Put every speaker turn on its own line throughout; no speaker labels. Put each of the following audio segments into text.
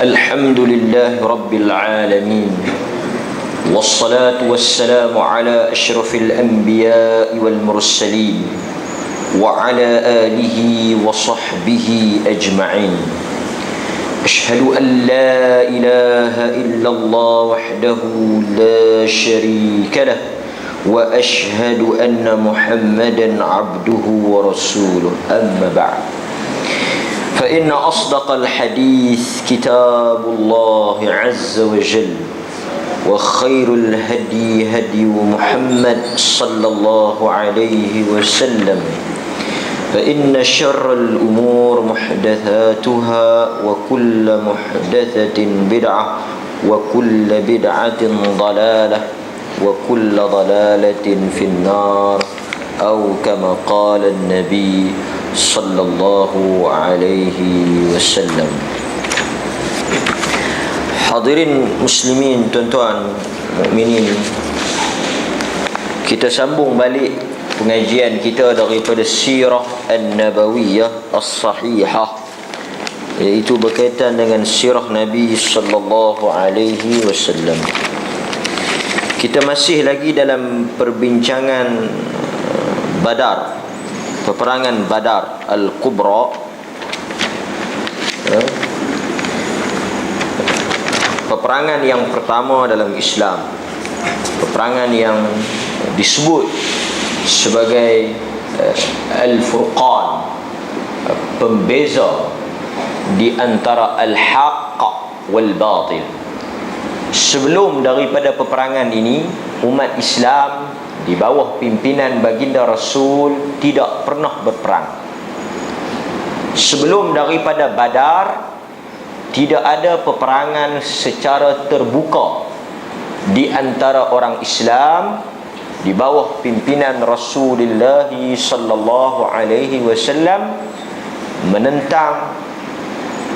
الحمد لله رب العالمين، والصلاة والسلام على أشرف الأنبياء والمرسلين وعلى آله وصحبه أجمعين. أشهد أن لا إله إلا الله وحده لا شريك له، وأشهد أن محمدا عبده ورسوله. أما بعد، فإن أصدق الحديث كتاب الله عز وجل، وخير الهدي هدي محمد صلى الله عليه وسلم، فإن شر الأمور محدثاتها، وكل محدثة بدعة، وكل بدعة ضلالة، وكل ضلالة في النار، أو كما قال النبي صلى الله عليه وسلم. Hadirin muslimin, tuan-tuan mukminin, kita sambung balik pengajian kita daripada Sirah An-Nabawiyah As-Sahihah, iaitu berkaitan dengan sirah Nabi sallallahu alaihi wasallam. Kita masih lagi dalam perbincangan Badar, peperangan Badar Al-Kubra, peperangan yang pertama dalam Islam, peperangan yang disebut sebagai Al-Furqan, pembeza di antara Al-Haq wal-Batil. Sebelum daripada peperangan ini, umat Islam di bawah pimpinan baginda Rasul tidak pernah berperang. Sebelum daripada Badar, tidak ada peperangan secara terbuka di antara orang Islam di bawah pimpinan Rasulullah sallallahu alaihi wasallam menentang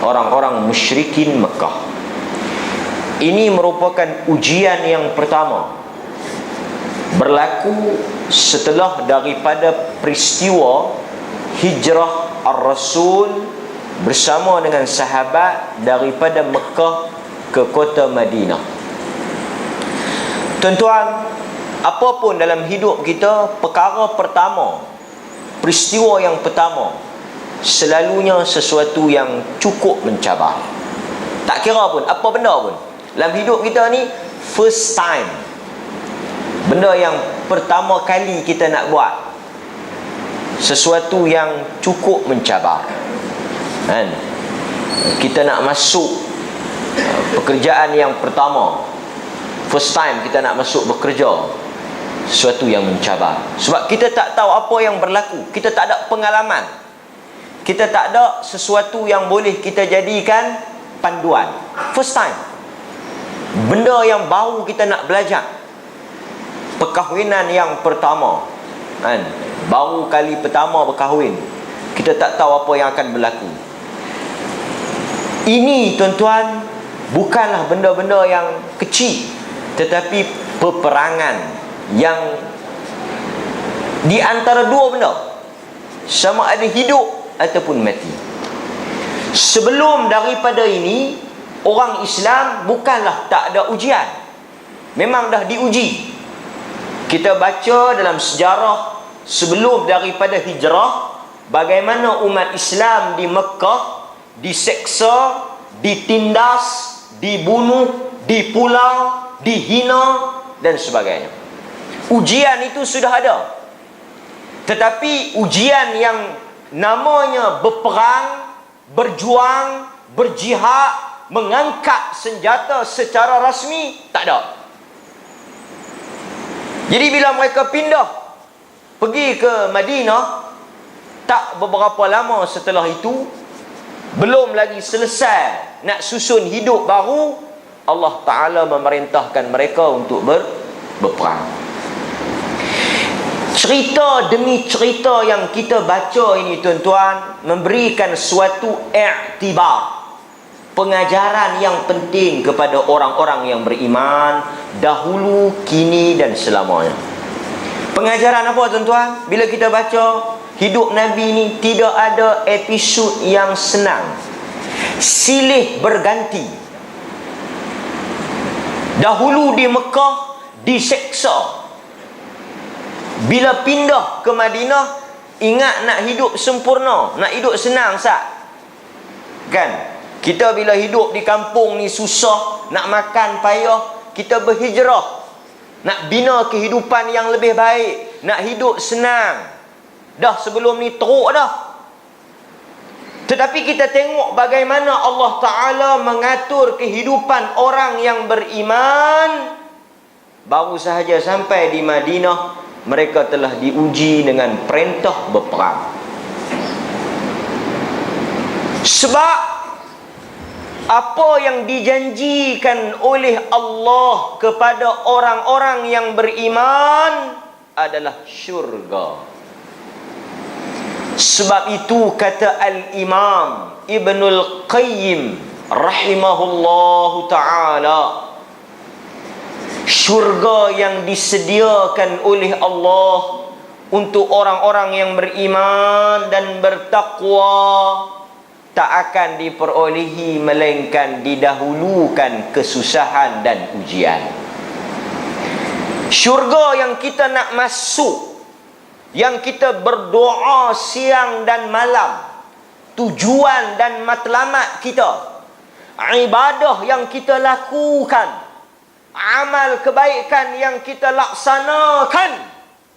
orang-orang musyrikin Mekah. Ini merupakan ujian yang pertama, berlaku setelah daripada peristiwa hijrah Ar-Rasul bersama dengan sahabat daripada Mekah ke kota Madinah. Tuan-tuan, apapun dalam hidup kita, perkara pertama, peristiwa yang pertama, selalunya sesuatu yang cukup mencabar. Tak kira pun apa benda pun dalam hidup kita ni, first time, benda yang pertama kali kita nak buat, sesuatu yang cukup mencabar, kan? Kita nak masuk pekerjaan yang pertama, first time kita nak masuk bekerja, sesuatu yang mencabar. Sebab kita tak tahu apa yang berlaku, kita tak ada pengalaman, kita tak ada sesuatu yang boleh kita jadikan panduan. First time, benda yang baru kita nak belajar. Perkahwinan yang pertama, kan? Baru kali pertama berkahwin, kita tak tahu apa yang akan berlaku. Ini, tuan-tuan, bukanlah benda-benda yang kecil, tetapi peperangan yang di antara dua benda, sama ada hidup ataupun mati. Sebelum daripada ini, orang Islam bukanlah tak ada ujian, memang dah diuji. Kita baca dalam sejarah sebelum daripada hijrah, bagaimana umat Islam di Mekah diseksa, ditindas, dibunuh, dipulau, dihina dan sebagainya. Ujian itu sudah ada. Tetapi ujian yang namanya berperang, berjuang, berjihad, mengangkat senjata secara rasmi, tak ada. Jadi bila mereka pindah pergi ke Madinah, tak beberapa lama setelah itu, belum lagi selesai nak susun hidup baru, Allah Ta'ala memerintahkan mereka untuk berperang. Cerita demi cerita yang kita baca ini, tuan-tuan, memberikan suatu i'tibar, pengajaran yang penting kepada orang-orang yang beriman dahulu, kini dan selamanya. Pengajaran apa, tuan-tuan? Bila kita baca hidup Nabi ni, tidak ada episod yang senang, silih berganti. Dahulu di Mekah diseksa. Bila pindah ke Madinah, ingat nak hidup sempurna, nak hidup senang, Sat. Kan? Kita bila hidup di kampung ni susah, nak makan payah, kita berhijrah. Nak bina kehidupan yang lebih baik, nak hidup senang. Dah sebelum ni teruk dah. Tetapi kita tengok bagaimana Allah Ta'ala mengatur kehidupan orang yang beriman. Baru sahaja sampai di Madinah, mereka telah diuji dengan perintah berperang. Sebab apa yang dijanjikan oleh Allah kepada orang-orang yang beriman adalah syurga. Sebab itu kata Al-Imam Ibnul Qayyim rahimahullahu ta'ala, syurga yang disediakan oleh Allah untuk orang-orang yang beriman dan bertakwa tak akan diperolehi melainkan didahulukan kesusahan dan ujian. Syurga yang kita nak masuk, yang kita berdoa siang dan malam, tujuan dan matlamat kita, ibadah yang kita lakukan, amal kebaikan yang kita laksanakan,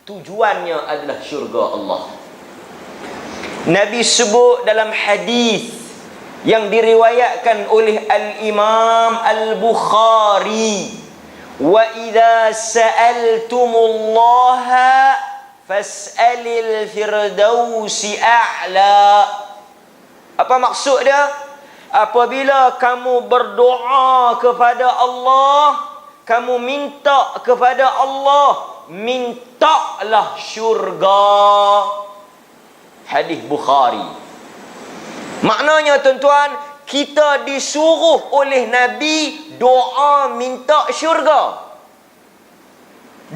tujuannya adalah syurga Allah. Nabi sebut dalam hadis yang diriwayatkan oleh Al-Imam Al-Bukhari, wa idza sa'altumullaha fas'alil firdausi a'la. Apa maksud dia? Apabila kamu berdoa kepada Allah, kamu minta kepada Allah, mintalah syurga. Hadis Bukhari. Maknanya tuan-tuan, kita disuruh oleh Nabi doa minta syurga.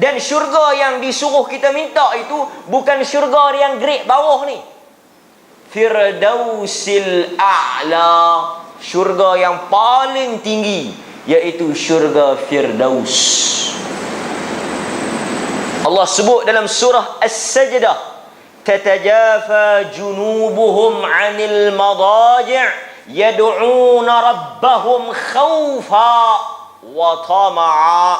Dan syurga yang disuruh kita minta itu bukan syurga yang grade bawah ni. Firdausil a'la, syurga yang paling tinggi, iaitu syurga Firdaus. Allah sebut dalam surah As-Sajdah, tatajafa junubuhum 'anil madaji' yad'una rabbahum khawfa wa tama'a.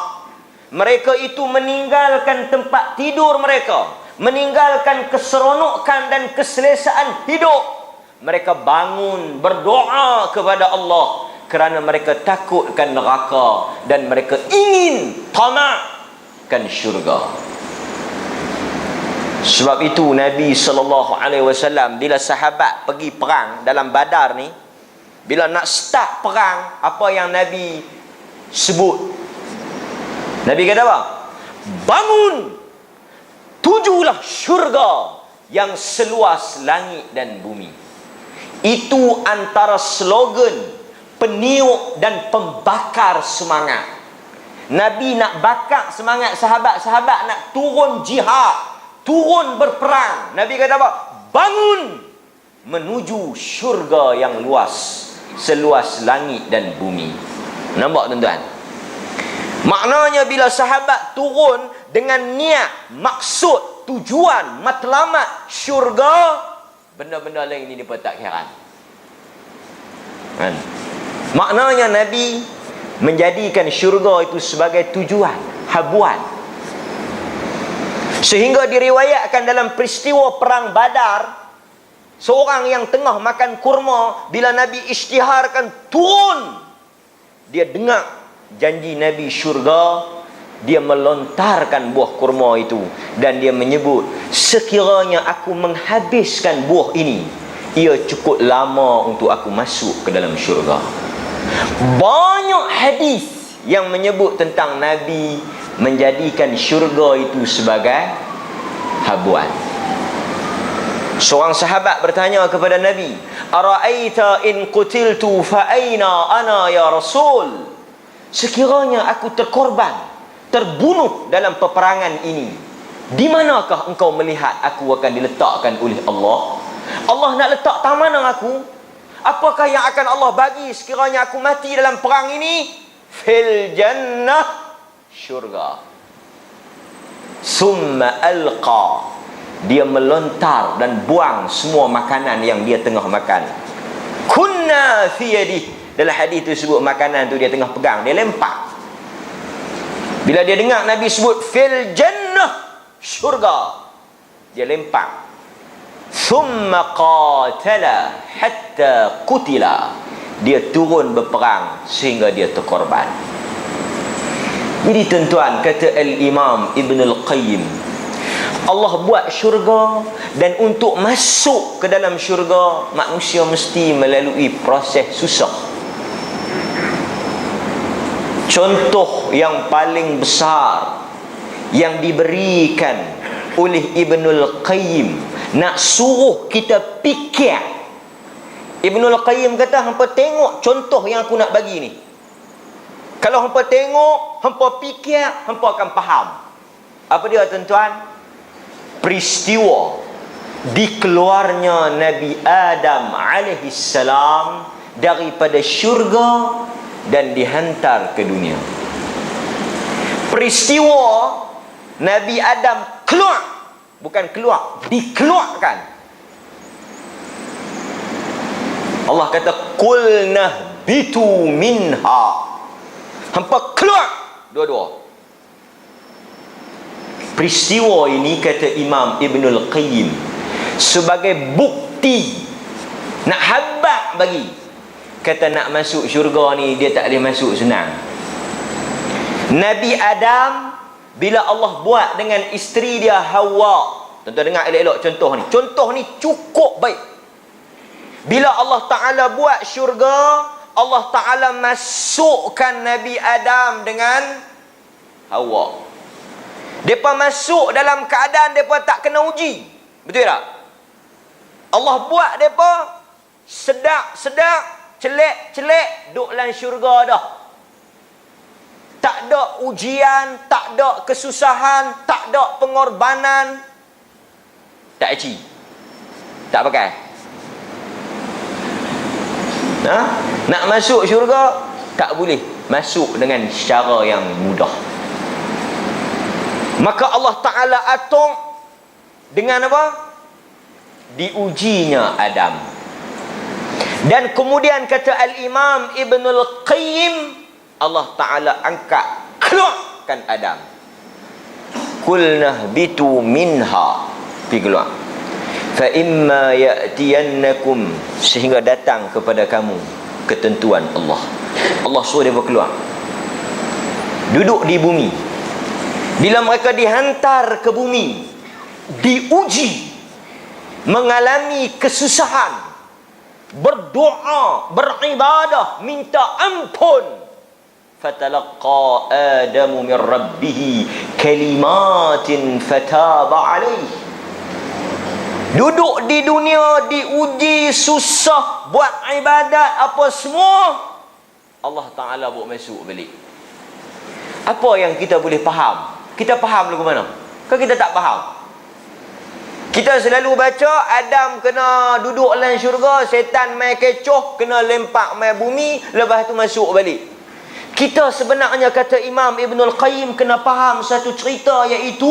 Mereka itu meninggalkan tempat tidur mereka, meninggalkan keseronokan dan keselesaan hidup. Mereka bangun berdoa kepada Allah kerana mereka takutkan neraka dan mereka ingin tamakkan syurga. Sebab itu Nabi SAW bila sahabat pergi perang dalam Badar ni, bila nak start perang, apa yang Nabi sebut? Nabi kata apa? Bangun, tujulah syurga yang seluas langit dan bumi. Itu antara slogan peniup dan pembakar semangat. Nabi nak bakar semangat sahabat-sahabat nak turun jihad, turun berperang. Nabi kata apa? Bangun menuju syurga yang luas, seluas langit dan bumi. Nampak tuan-tuan? Maknanya bila sahabat turun dengan niat, maksud, tujuan, matlamat syurga, benda-benda lain ini dia tak heran. Kan? Maknanya Nabi menjadikan syurga itu sebagai tujuan, habuan. Sehingga diriwayatkan dalam peristiwa perang Badar, seorang yang tengah makan kurma, bila Nabi isytiharkan turun, dia dengar janji Nabi syurga, dia melontarkan buah kurma itu dan dia menyebut, sekiranya aku menghabiskan buah ini, ia cukup lama untuk aku masuk ke dalam syurga. Banyak hadis yang menyebut tentang Nabi menjadikan syurga itu sebagai habuan. Seorang sahabat bertanya kepada Nabi, "Ara'aita in qutiltu fa aina ana ya Rasul?" Sekiranya aku terkorban, terbunuh dalam peperangan ini, di manakah engkau melihat aku akan diletakkan oleh Allah? Allah nak letak tak mana aku? Apakah yang akan Allah bagi sekiranya aku mati dalam perang ini? Fil jannah, syurga. Summa alqa, dia melontar dan buang semua makanan yang dia tengah makan. Kunna fi yadihi, dalam hadis itu sebut makanan tu dia tengah pegang, dia lempar. Bila dia dengar Nabi sebut fil jannah, syurga, dia lempar. Thumma qatala hatta qutila, dia turun berperang sehingga dia terkorban. Jadi tuan-tuan, kata Al-Imam Ibn Al-Qayyim, Allah buat syurga, dan untuk masuk ke dalam syurga manusia mesti melalui proses susah. Contoh yang paling besar yang diberikan oleh Ibnul Qayyim, nak suruh kita fikir. Ibnul Qayyim kata, hampa tengok contoh yang aku nak bagi ni. Kalau hampa tengok, hampa fikir, hampa akan faham. Apa dia tuan-tuan? Peristiwa dikeluarnya Nabi Adam alaihi salam daripada syurga dan dihantar ke dunia. Peristiwa Nabi Adam keluar, bukan keluar, dikeluarkan. Allah kata qulna bitu minha, hampa keluar dua-dua. Peristiwa ini, kata Imam Ibnul Qayyim, sebagai bukti nak habaq bagi, kata nak masuk syurga ni dia tak boleh masuk senang. Nabi Adam, bila Allah buat dengan isteri dia Hawa, tuan-tuan dengar elok-elok contoh ni. Contoh ni cukup baik. Bila Allah Ta'ala buat syurga, Allah Ta'ala masukkan Nabi Adam dengan Hawa. Mereka masuk dalam keadaan mereka tak kena uji. Betul tak? Allah buat mereka sedap-sedap, celek-celek, duduk dalam syurga dah. Tak ada ujian, tak ada kesusahan, tak ada pengorbanan. Tak aci, tak pakai. Nak masuk syurga, tak boleh masuk dengan cara yang mudah. Maka Allah Ta'ala atur dengan apa? Diujinya Adam. Dan kemudian kata Al-Imam Ibnul Qayyim, Allah Ta'ala angkat, keluarkan Adam. Qulna bitu minha, pergi keluar. Fa imma ya'tiyannakum, sehingga datang kepada kamu ketentuan Allah. Allah suruh dia keluar, duduk di bumi. Bila mereka dihantar ke bumi, diuji, mengalami kesusahan, berdoa, beribadah, minta ampun. Fatalaqqa Adamu min rabbih kalimatin fataba alaihi. Duduk di dunia, diuji, susah, buat ibadat apa semua, Allah Ta'ala buat masuk balik. Apa yang kita boleh faham? Kita faham lagu mana? Kan kita tak faham. Kita selalu baca Adam kena duduk dalam syurga, setan main kecoh, kena lempak main bumi, lepas tu masuk balik. Kita sebenarnya, kata Imam Ibnul Qayyim, kena faham satu cerita, iaitu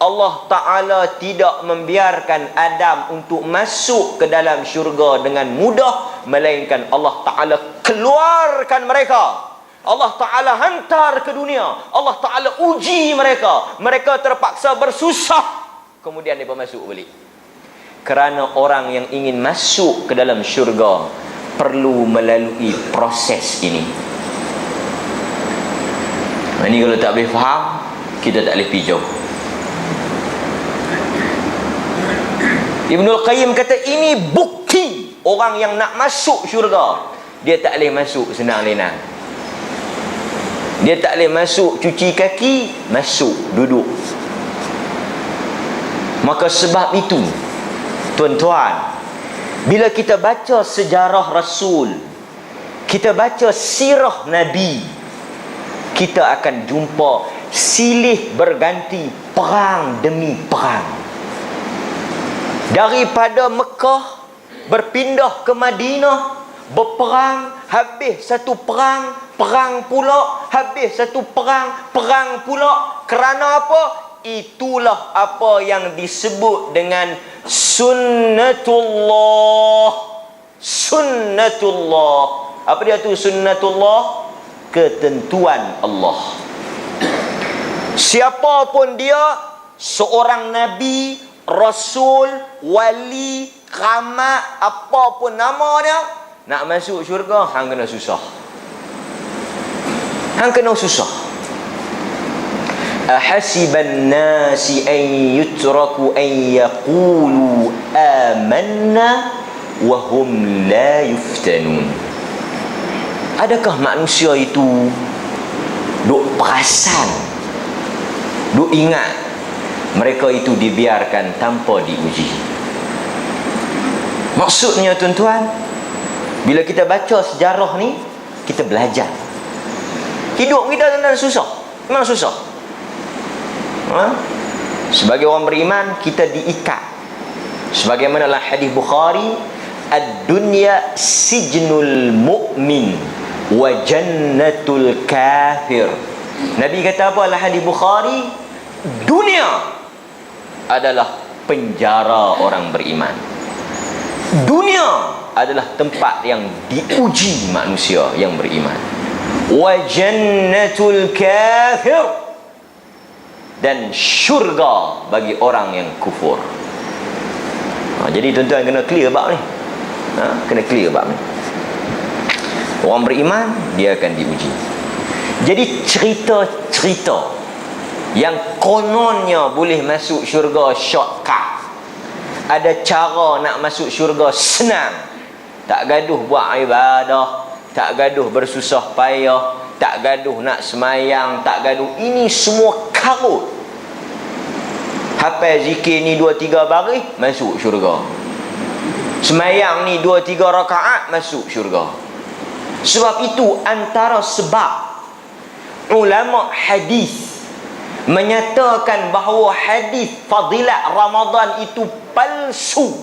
Allah Ta'ala tidak membiarkan Adam untuk masuk ke dalam syurga dengan mudah, melainkan Allah Ta'ala keluarkan mereka. Allah Ta'ala hantar ke dunia. Allah Ta'ala uji mereka. Mereka terpaksa bersusah, kemudian mereka masuk balik. Kerana orang yang ingin masuk ke dalam syurga perlu melalui proses ini. Ini kalau tak boleh faham, kita tak boleh pergi jauh. Ibnul Qayyim kata ini bukti orang yang nak masuk syurga, dia tak boleh masuk senang-lenang. Dia tak boleh masuk cuci kaki, masuk duduk. Maka sebab itu, tuan-tuan, bila kita baca sejarah Rasul, kita baca sirah Nabi, kita akan jumpa silih berganti perang demi perang. Daripada Mekah berpindah ke Madinah, berperang, habis satu perang, perang pula, habis satu perang, perang pula. Kerana apa? Itulah apa yang disebut dengan sunnatullah. Sunnatullah. Apa dia tu sunnatullah? Ketentuan Allah. Siapa pun dia, seorang nabi, rasul, wali, keramat, apa pun nama dia, nak masuk syurga, hang kena susah. Hang kena susah. Ahasiban nasi an yutraku an yaqulu amanna wa hum la yuftanun. Adakah manusia itu duk perasan, duk ingat mereka itu dibiarkan tanpa diuji? Maksudnya tuan-tuan, bila kita baca sejarah ni, kita belajar. Hidup kita tuan-tuan susah. Memang susah. Sebagai orang beriman, kita diikat. Sebagaimana hadis Bukhari, ad-dunya sijnul mu'min wa jannatul kafir. Nabi kata apa dalam hadis Bukhari? Dunia adalah penjara orang beriman. Dunia adalah tempat yang diuji manusia yang beriman. Wa jannatul kafir, dan syurga bagi orang yang kufur. Jadi tuan-tuan kena clear bab ni. Kena clear bab ni. Orang beriman, dia akan diuji. Jadi cerita-cerita yang kononnya boleh masuk syurga shortcut, ada cara nak masuk syurga senang, tak gaduh buat ibadah, tak gaduh bersusah payah, tak gaduh nak semayang, tak gaduh, ini semua karut. Hafal zikir ni 2-3 baris, masuk syurga. Semayang ni 2-3 rakaat, masuk syurga. Sebab itu antara sebab ulama hadis menyatakan bahawa hadis fadilat Ramadan itu palsu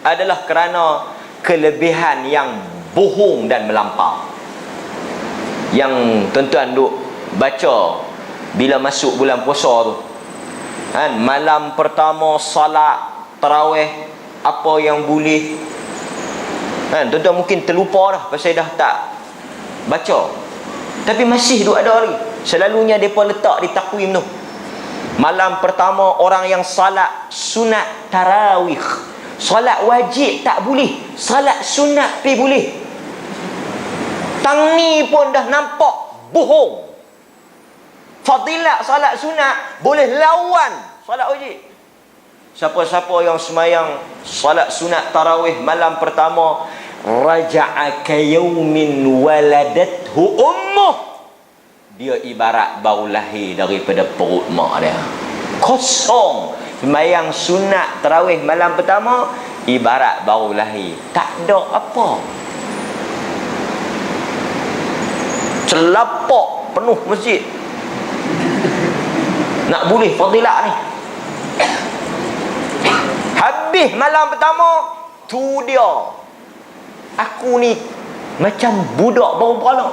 adalah kerana kelebihan yang bohong dan melampau. Yang tuan-tuan duk baca bila masuk bulan puasa tu, kan, malam pertama salat tarawih, apa yang boleh, kan, tuan-tuan mungkin terlupa dah pasal dah tak baca, tapi masih duk ada lagi. Selalunya mereka letak di takwim tu, malam pertama orang yang salat sunat tarawih, salat wajib tak boleh, salat sunat pergi boleh. Tang ni pun dah nampak bohong. Fadilat salat sunat boleh lawan salat wajib. Siapa-siapa yang semayang salat sunat tarawih malam pertama, raja'a kayaumin waladathu ummuh, dia ibarat baru lahir daripada perut mak dia. Kosong. Semayang sunat tarawih malam pertama ibarat baru lahir, tak ada apa, celapak penuh masjid. Nak boleh fadilat ni. Habis malam pertama, tu dia, aku ni macam budak baru beranak.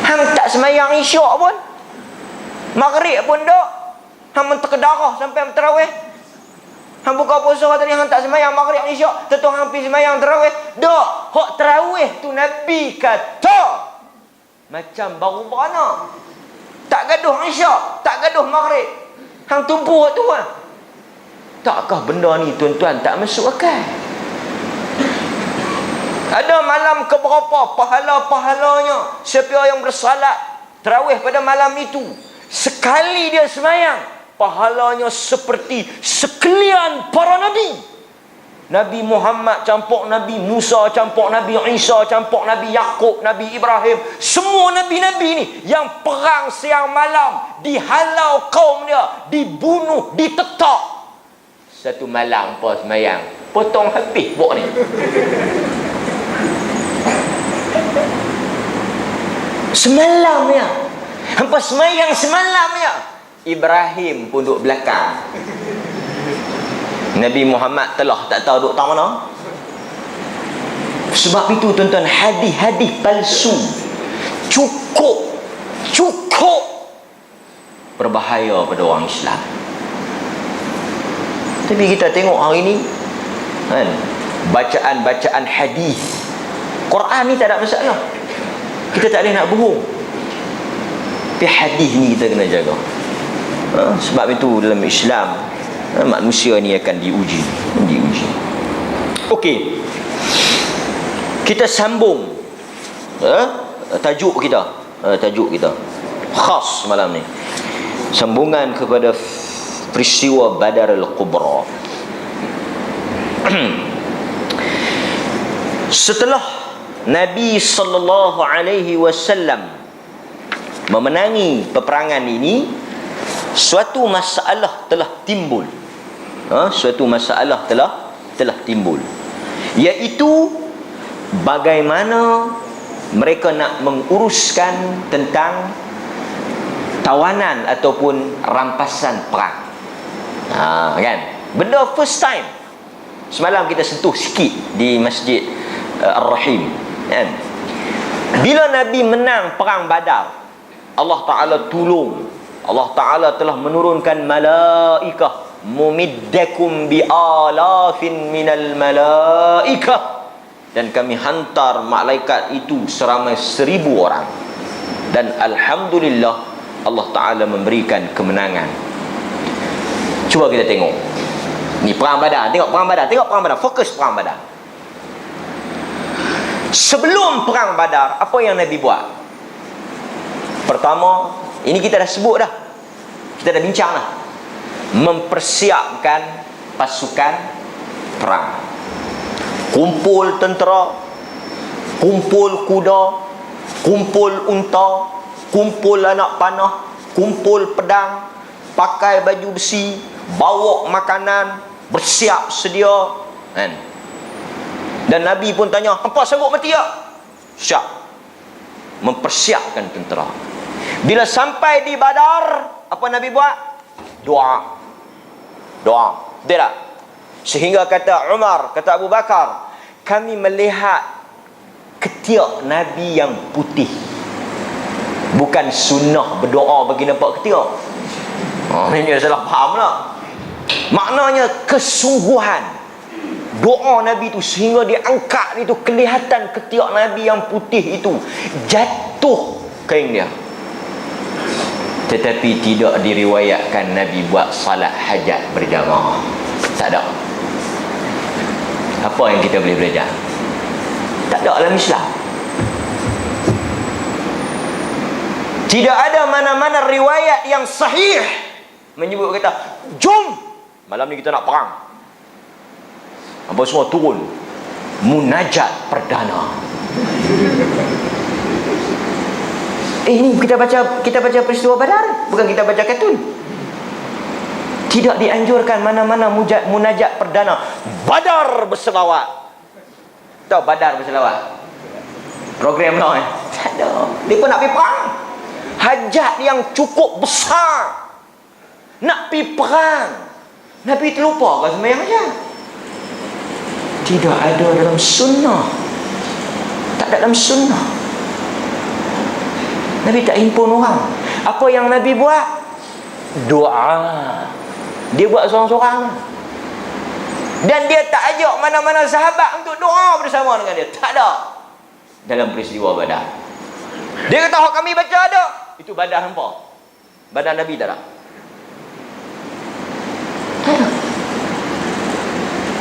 Hang tak semayang isyak pun, maghrib pun tak, hang menterkedarah sampai tarawih. Hang buka puasa tadi, hang tak semayang maghrib isyak, tentu hang pergi semayang tarawih. Tak, hak tarawih tu Nabi kata macam baru beranak. Tak gaduh isyak, tak gaduh maghrib, hang tumpu tu lah. Takkah benda ni tuan-tuan tak masuk akal? Ada malam keberapa pahala-pahalanya siapa yang bersalat tarawih pada malam itu, sekali dia semayang, pahalanya seperti sekalian para nabi. Nabi Muhammad campur Nabi Musa, campur Nabi Isa, campur Nabi Yaqub, Nabi Ibrahim, semua nabi-nabi ni yang perang siang malam, dihalau kaum dia, dibunuh, ditetak. Satu malam apa semayang, potong habis buat ni. Semalam ya, hampa semayang semalam ya. Ibrahim pun duduk belakang. Nabi Muhammad telah tak tahu duk tang mana. Sebab itu tuan-tuan, hadis-hadis palsu cukup berbahaya pada orang Islam. Tapi kita tengok hari ni kan, bacaan hadis. Quran ni tak ada masalah, kita tak boleh nak bohong. Tapi hadis ni kita kena jaga. Sebab itu dalam Islam, manusia ni akan diuji. Okey, kita sambung tajuk kita khas malam ni, sambungan kepada peristiwa Badar al-Kubra. Setelah Nabi sallallahu alaihi wasallam memenangi peperangan ini, suatu masalah telah timbul. Telah timbul, iaitu bagaimana mereka nak menguruskan tentang tawanan ataupun rampasan perang. Kan? Benda first time. Semalam kita sentuh sikit di Masjid Ar-Rahim, kan? Bila Nabi menang perang Badar, Allah Ta'ala tolong. Allah Ta'ala telah menurunkan malaikah, mumiddakum bi alafin minal malaikah, dan kami hantar malaikat itu seramai 1000 orang. Dan alhamdulillah, Allah Ta'ala memberikan kemenangan. Cuba kita tengok ni perang Badar. Tengok perang Badar. Fokus perang Badar. Sebelum perang Badar, apa yang Nabi buat? Pertama, ini kita dah sebut dah, kita dah bincang dah, mempersiapkan pasukan perang. Kumpul tentera, kumpul kuda, kumpul unta, kumpul anak panah, kumpul pedang, pakai baju besi, bawa makanan, bersiap sedia, kan? Dan Nabi pun tanya, hampa sanggup mati tak? Siap. Mempersiapkan tentera. Bila sampai di Badar, apa Nabi buat? Doa. Betul tak? Sehingga kata Umar, kata Abu Bakar, kami melihat ketiak Nabi yang putih. Bukan sunnah berdoa bagi nampak ketiak. Ini salah faham lah. Maknanya kesungguhan doa Nabi itu, sehingga diangkat itu, kelihatan ketiak Nabi yang putih itu, jatuh kain dia. Tetapi tidak diriwayatkan Nabi buat salat hajat berjamaah. Tak ada. Apa yang kita boleh belajar? Tak ada dalam Islam. Tidak ada mana-mana riwayat yang sahih menyebut kata, jom malam ni kita nak perang. Apa semua turun, munajat perdana. Ini kita baca peristiwa Badar, bukan kita baca kartun. Tidak dianjurkan mana-mana munajat perdana. Badar berselawat. Tahu Badar berselawat? Program lah, tak ada. Dia pun nak pergi perang. Hajat yang cukup besar, nak pergi perang. Nabi terlupa ke sembahyang hajat? Tidak ada dalam sunnah. Tak ada dalam sunnah. Nabi tak himpun orang. Apa yang Nabi buat? Doa. Dia buat seorang-seorang. Dan dia tak ajak mana-mana sahabat untuk doa bersama dengan dia. Tak ada dalam peristiwa Badar. Dia kata, hak kami baca ada. Itu Badar hampa. Badar Nabi tak ada. Tak ada.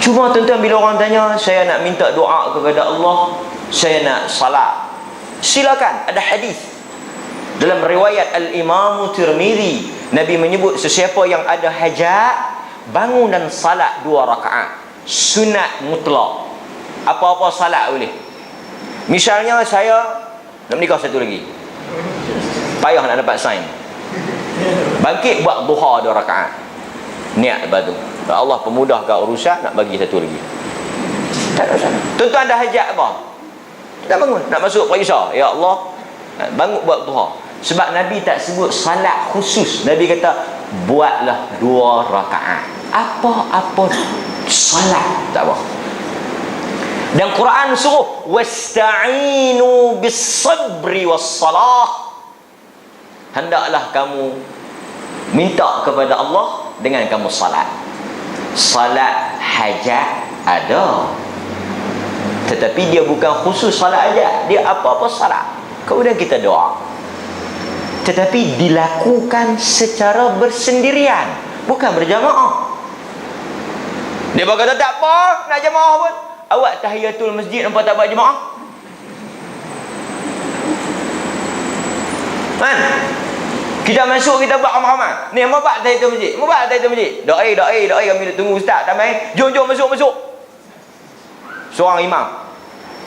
Cuma tuan-tuan, bila orang tanya, saya nak minta doa kepada Allah, saya nak salat, silakan. Ada hadis dalam riwayat Al-Imam Tirmizi, Nabi menyebut sesiapa yang ada hajat, bangun dan salat 2 rakaat, sunat mutlak. Apa-apa salat boleh. Misalnya saya nak menikah satu lagi, payah nak dapat sign, bangkit buat duha 2 rakaat, niat lepas tu, Allah pemudahkan urusan, nak bagi satu lagi. Tak ada salah. Tuan-tuan ada hajat apa? Tak bangun, nak masuk perisa, ya Allah, bangun buat duha. Sebab Nabi tak sebut salat khusus. Nabi kata, buatlah 2 rakaat. apa-apa salat tak apa. Dan Quran suruh wasta'inu bis-sabri was-salah. Hendaklah kamu minta kepada Allah dengan kamu salat. Salat hajat ada, tetapi dia bukan khusus salat hajat, dia apa-apa salat. Kemudian kita doa, tetapi dilakukan secara bersendirian, bukan berjamaah. Dia berkata tak apa nak jamaah pun, awak tahiyatul masjid nampak tak buat jemaah? Kan? Kita masuk, kita buat ramai-ramai. Ni, mau buat tahiyatul masjid. Mau buat tahiyatul masjid. Doa, kami nak tunggu ustaz tak main. Jom masuk. Seorang imam.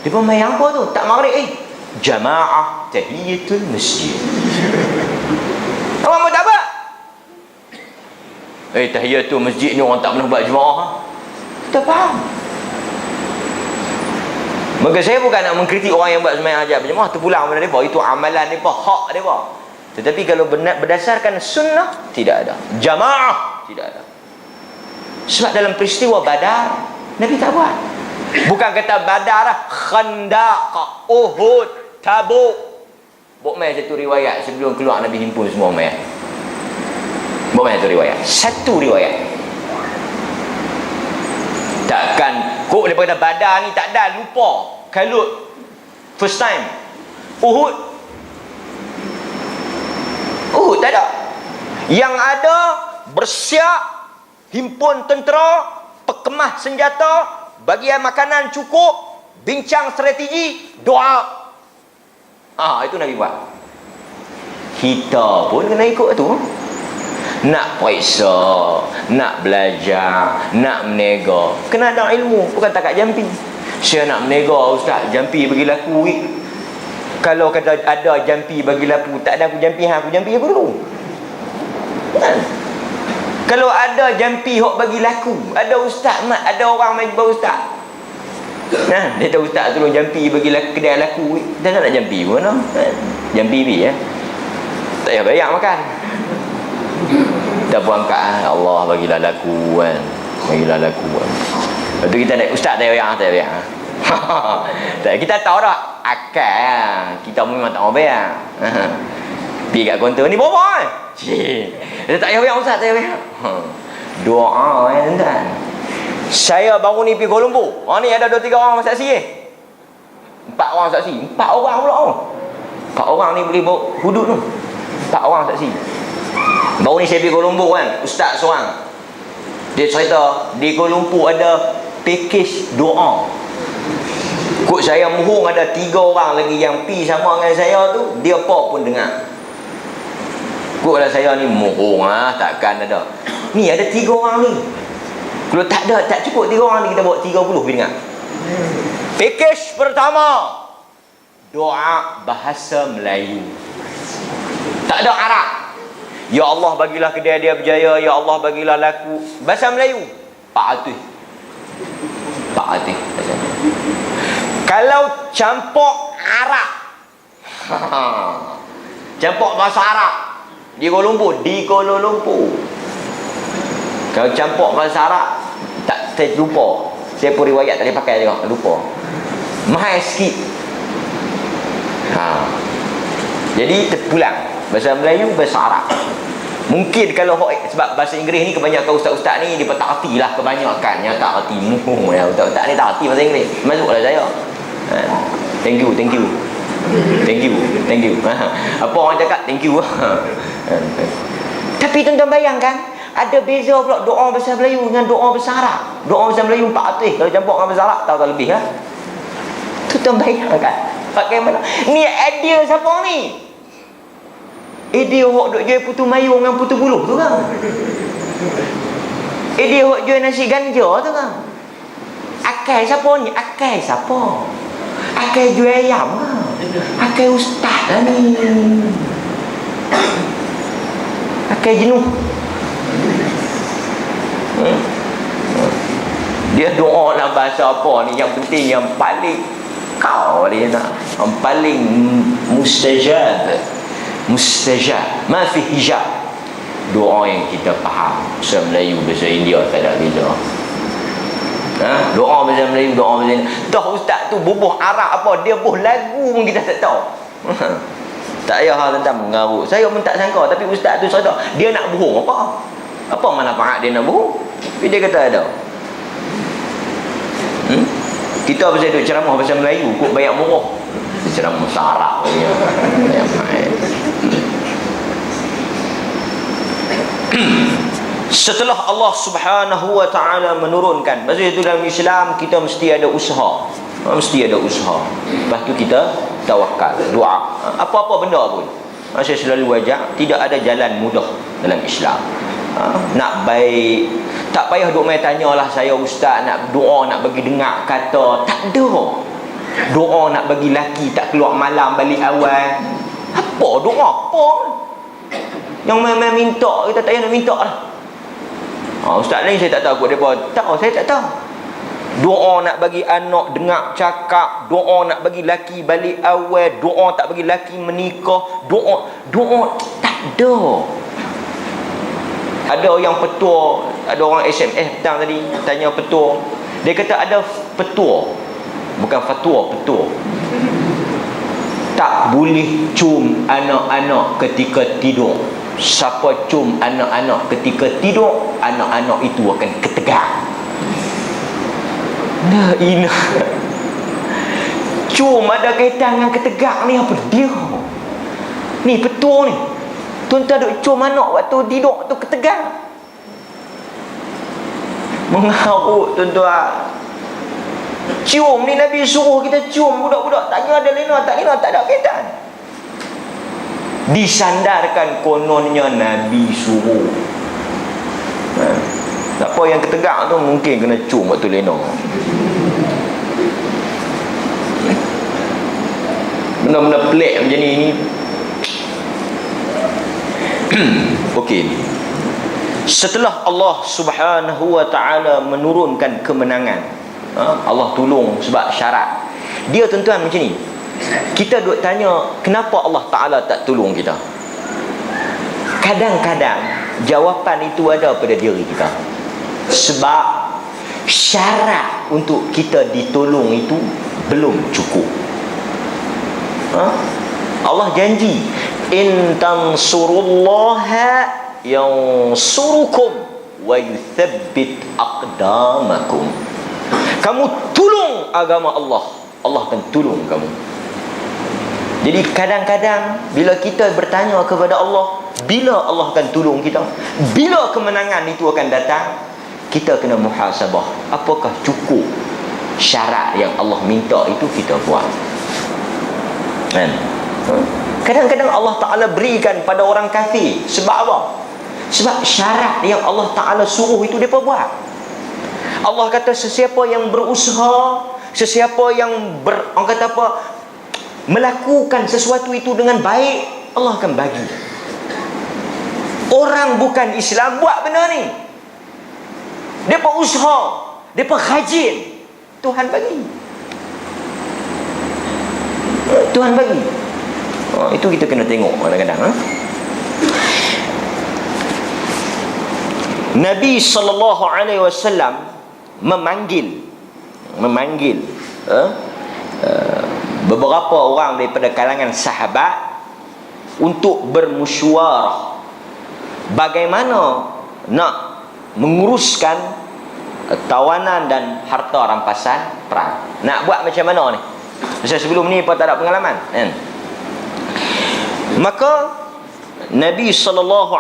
Dia pun main apa tu? Tak maghrib jamaah tahiyatul masjid. Awak mau tak buat? Tahiyatul masjid ni orang tak pernah buat jemaah. Kita faham. Maka saya bukan nak mengkritik orang yang buat sembahyang hajat berjemaah, terpulang pada mereka, itu amalan mereka, hak mereka. Tetapi kalau berdasarkan sunnah, tidak ada. Jamaah tidak ada. Sebab dalam peristiwa Badar, Nabi tak buat. Bukan kata Badar lah, Khandaq, Uhud, Tabuk. Buat main satu riwayat sebelum keluar Nabi himpun semua main. Buat main satu riwayat. Satu riwayat. Takkan kok daripada Badar ni tak ada, lupa. Kalut first time. Uhud tak ada. Yang ada bersiap, himpun tentera, perkemah senjata, bagian makanan cukup, bincang strategi, doa. Itu Nabi buat. Kita pun kena ikut tu. Nak periksa, nak belajar, nak menega, kena ada ilmu, bukan takat jampi. Saya nak menega ustaz, jampi bagi laku. Kalau kata ada jampi bagi laku, tak ada aku jampi apa dulu. Kan? Kalau ada jampi hok bagi laku, ada ustaz mat, ada orang main bau ustaz. Nah, dia tahu ustaz tolong jampi bagi laku, kedai laku. Dia tak nak jampi pun no? Jampi bi tak payah bayar makan. Kita pun angkat, Allah bagilah laku kan. Bagilah laku kan. Lepas tu kita nak ustaz tak payah. Kita tahu dah akal kita memang tak mau bayar. Pergi kat kaunter ni berapa dia tak payah bayar ustaz, tak payah bayar. Doa tuan. Saya baru ni pergi Kuala Lumpur. Ni ada 2-3 orang saksi 4 orang saksi. 4 orang pula. 4 orang ni boleh bawa hudud tu. 4 orang saksi. Baru ni saya pergi Kuala Lumpur kan, ustaz seorang dia cerita di Kuala Lumpur ada package doa. Kok saya mohong ada 3 orang lagi yang pi sama dengan saya tu, dia apa pun dengar. Koklah saya ni mohong takkan ada. Ni ada 3 orang ni. Kalau tak ada, tak cukup 3 orang ni, kita bawa 30 pi dengar. Package pertama, doa bahasa Melayu. Tak ada Arab. Ya Allah bagilah kedai dia berjaya, ya Allah bagilah laku. Bahasa Melayu Pak Atih. Kalau campur Arab, campur bahasa Arab di Kuala Lumpur. Kalau campur bahasa Arab, tak, saya lupa. Saya pun riwayat tak boleh pakai juga, lupa. Mahal sikit. Jadi terpulang bahasa Melayu, bahasa Arab. Mungkin kalau sebab bahasa Inggeris ni kebanyakan ustaz-ustaz ni dia tak erti lah, kebanyakannya tak erti. Ustaz-ustaz ni tak erti bahasa Inggeris. Masuklah saya. Thank you. Apa orang cakap thank you. Tapi tuan-tuan bayangkan, ada beza pula doa bahasa Melayu dengan doa bahasa Arab. Doa bahasa Melayu 400, kalau campur dengan bahasa Arab tahu lebih lah. Tuan-tuan bayangkan bagaimana ni idea siapa ni? Dia hok duk jual putu mayung dengan putu buluh tu kan. Dia hok jual nasi ganja tu kan. Akai siapa ni? Akai siapa? Akai jual ayam kan. Akai ustaz lah ni. Akai jenuh. Dia doa nak bahasa apa ni, yang penting yang paling kau dia nak, yang paling mustajab, ma fi hijab. doa yang kita faham. Bahasa Melayu, bahasa India tak ada beza. Doa bahasa Melayu, doa bahasa India. Tahu ustaz tu bubuh Arab apa, dia bubuh lagu pun kita tak tahu. Tak payah hal tentang mengarut. Saya pun tak sangka, tapi ustaz tu sadar dia nak bohong apa? Apa manfaat dia nak bohong? Tapi dia kata ada. Kita pasal duk ceramah bahasa Melayu kok banyak murah. Ceramah Arab dia. Banyak main. Setelah Allah Subhanahu wa taala menurunkan, maksud itu dalam Islam kita mesti ada usaha. Mesti ada usaha. Lepas tu kita tawakal, doa. Apa-apa benda pun. Saya selalu ajak, tidak ada jalan mudah dalam Islam. Nak baik, tak payah duk main tanyalah saya ustaz nak doa nak bagi dengar kata, tak ada. Doa nak bagi laki tak keluar malam balik awal. Apa doa? Apa? Yang main-main minta, kita tak payah nak minta lah. Ustaz lain saya tak tahu kot depa. Tahu saya tak tahu. Doa nak bagi anak dengar cakap, doa nak bagi laki balik awal, doa tak bagi laki menikah, doa tak ada. Ada yang petua, ada orang SMS petang tadi tanya petua. Dia kata ada petua. Bukan fatwa, petua. Tak boleh cium anak-anak ketika tidur. Siapa cium anak-anak ketika tidur, anak-anak itu akan ketegar. Nah, ini cium ada kaitan dengan ketegak ni apa dia? Ni petua ni. Tuan-tuan duk cium anak waktu tidur tu ketegar. Mengarut tuan-tuan. Cium ni Nabi suruh kita cium budak-budak. Tak kira ada lena, tak ada kaitan. Disandarkan kononnya Nabi suruh. Apa yang ketegak tu mungkin kena cium waktu lena. Benda-benda pelik macam ni. Okey. Setelah Allah Subhanahu wa taala menurunkan kemenangan, Allah tolong sebab syarat. Dia tuan-tuan macam ni. Kita duk tanya kenapa Allah Taala tak tolong kita. Kadang-kadang jawapan itu ada pada diri kita. Sebab syarat untuk kita ditolong itu belum cukup. Allah janji, in tansurullaha yansurukum wa yuthabbit aqdamakum. Kamu tolong agama Allah, Allah akan tolong kamu. Jadi kadang-kadang bila kita bertanya kepada Allah, bila Allah akan tolong kita, bila kemenangan itu akan datang, kita kena muhasabah. Apakah cukup syarat yang Allah minta itu kita buat? Kan? Kadang-kadang Allah Ta'ala berikan pada orang kafir. Sebab apa? Sebab syarat yang Allah Ta'ala suruh itu mereka buat. Allah kata sesiapa yang berusaha, sesiapa yang orang kata apa, melakukan sesuatu itu dengan baik, Allah akan bagi. Orang bukan Islam buat benda ni, mereka usaha, mereka rajin, Tuhan bagi. Tuhan bagi. Itu kita kena tengok kadang-kadang. Nabi SAW memanggil beberapa orang daripada kalangan sahabat untuk bermusyawarah bagaimana nak menguruskan tawanan dan harta rampasan perang. Nak buat macam mana ni? Sebab sebelum ni pun tak ada pengalaman, kan? Maka Nabi SAW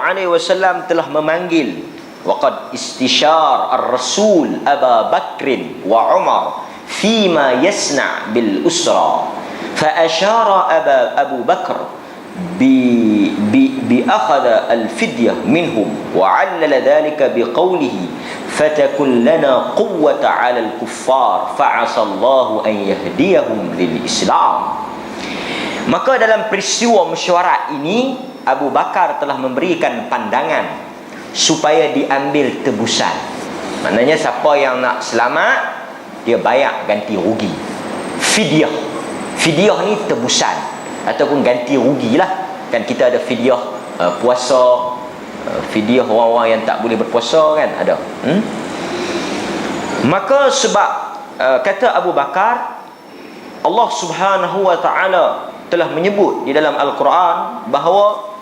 telah memanggil, waqad istishar ar-rasul Abu Bakr wa Umar fima yasna' bil usra, fa ashara Abu Bakr bi akhadha al-fidyah minhum wa 'allala dhalika bi qawlihi fatakun lana quwwata 'ala al-kuffar fa'asa Allah an yahdiyahum lil Islam. Maka dalam peristiwa mesyuarat ini, Abu Bakar telah memberikan pandangan supaya diambil tebusan. Maknanya siapa yang nak selamat, dia bayar ganti rugi. Fidyah. Fidyah ni tebusan ataupun ganti rugi lah. Kan kita ada fidyah puasa, fidyah orang-orang yang tak boleh berpuasa kan, ada. Maka sebab kata Abu Bakar, Allah Subhanahu wa taala telah menyebut di dalam Al-Quran bahawa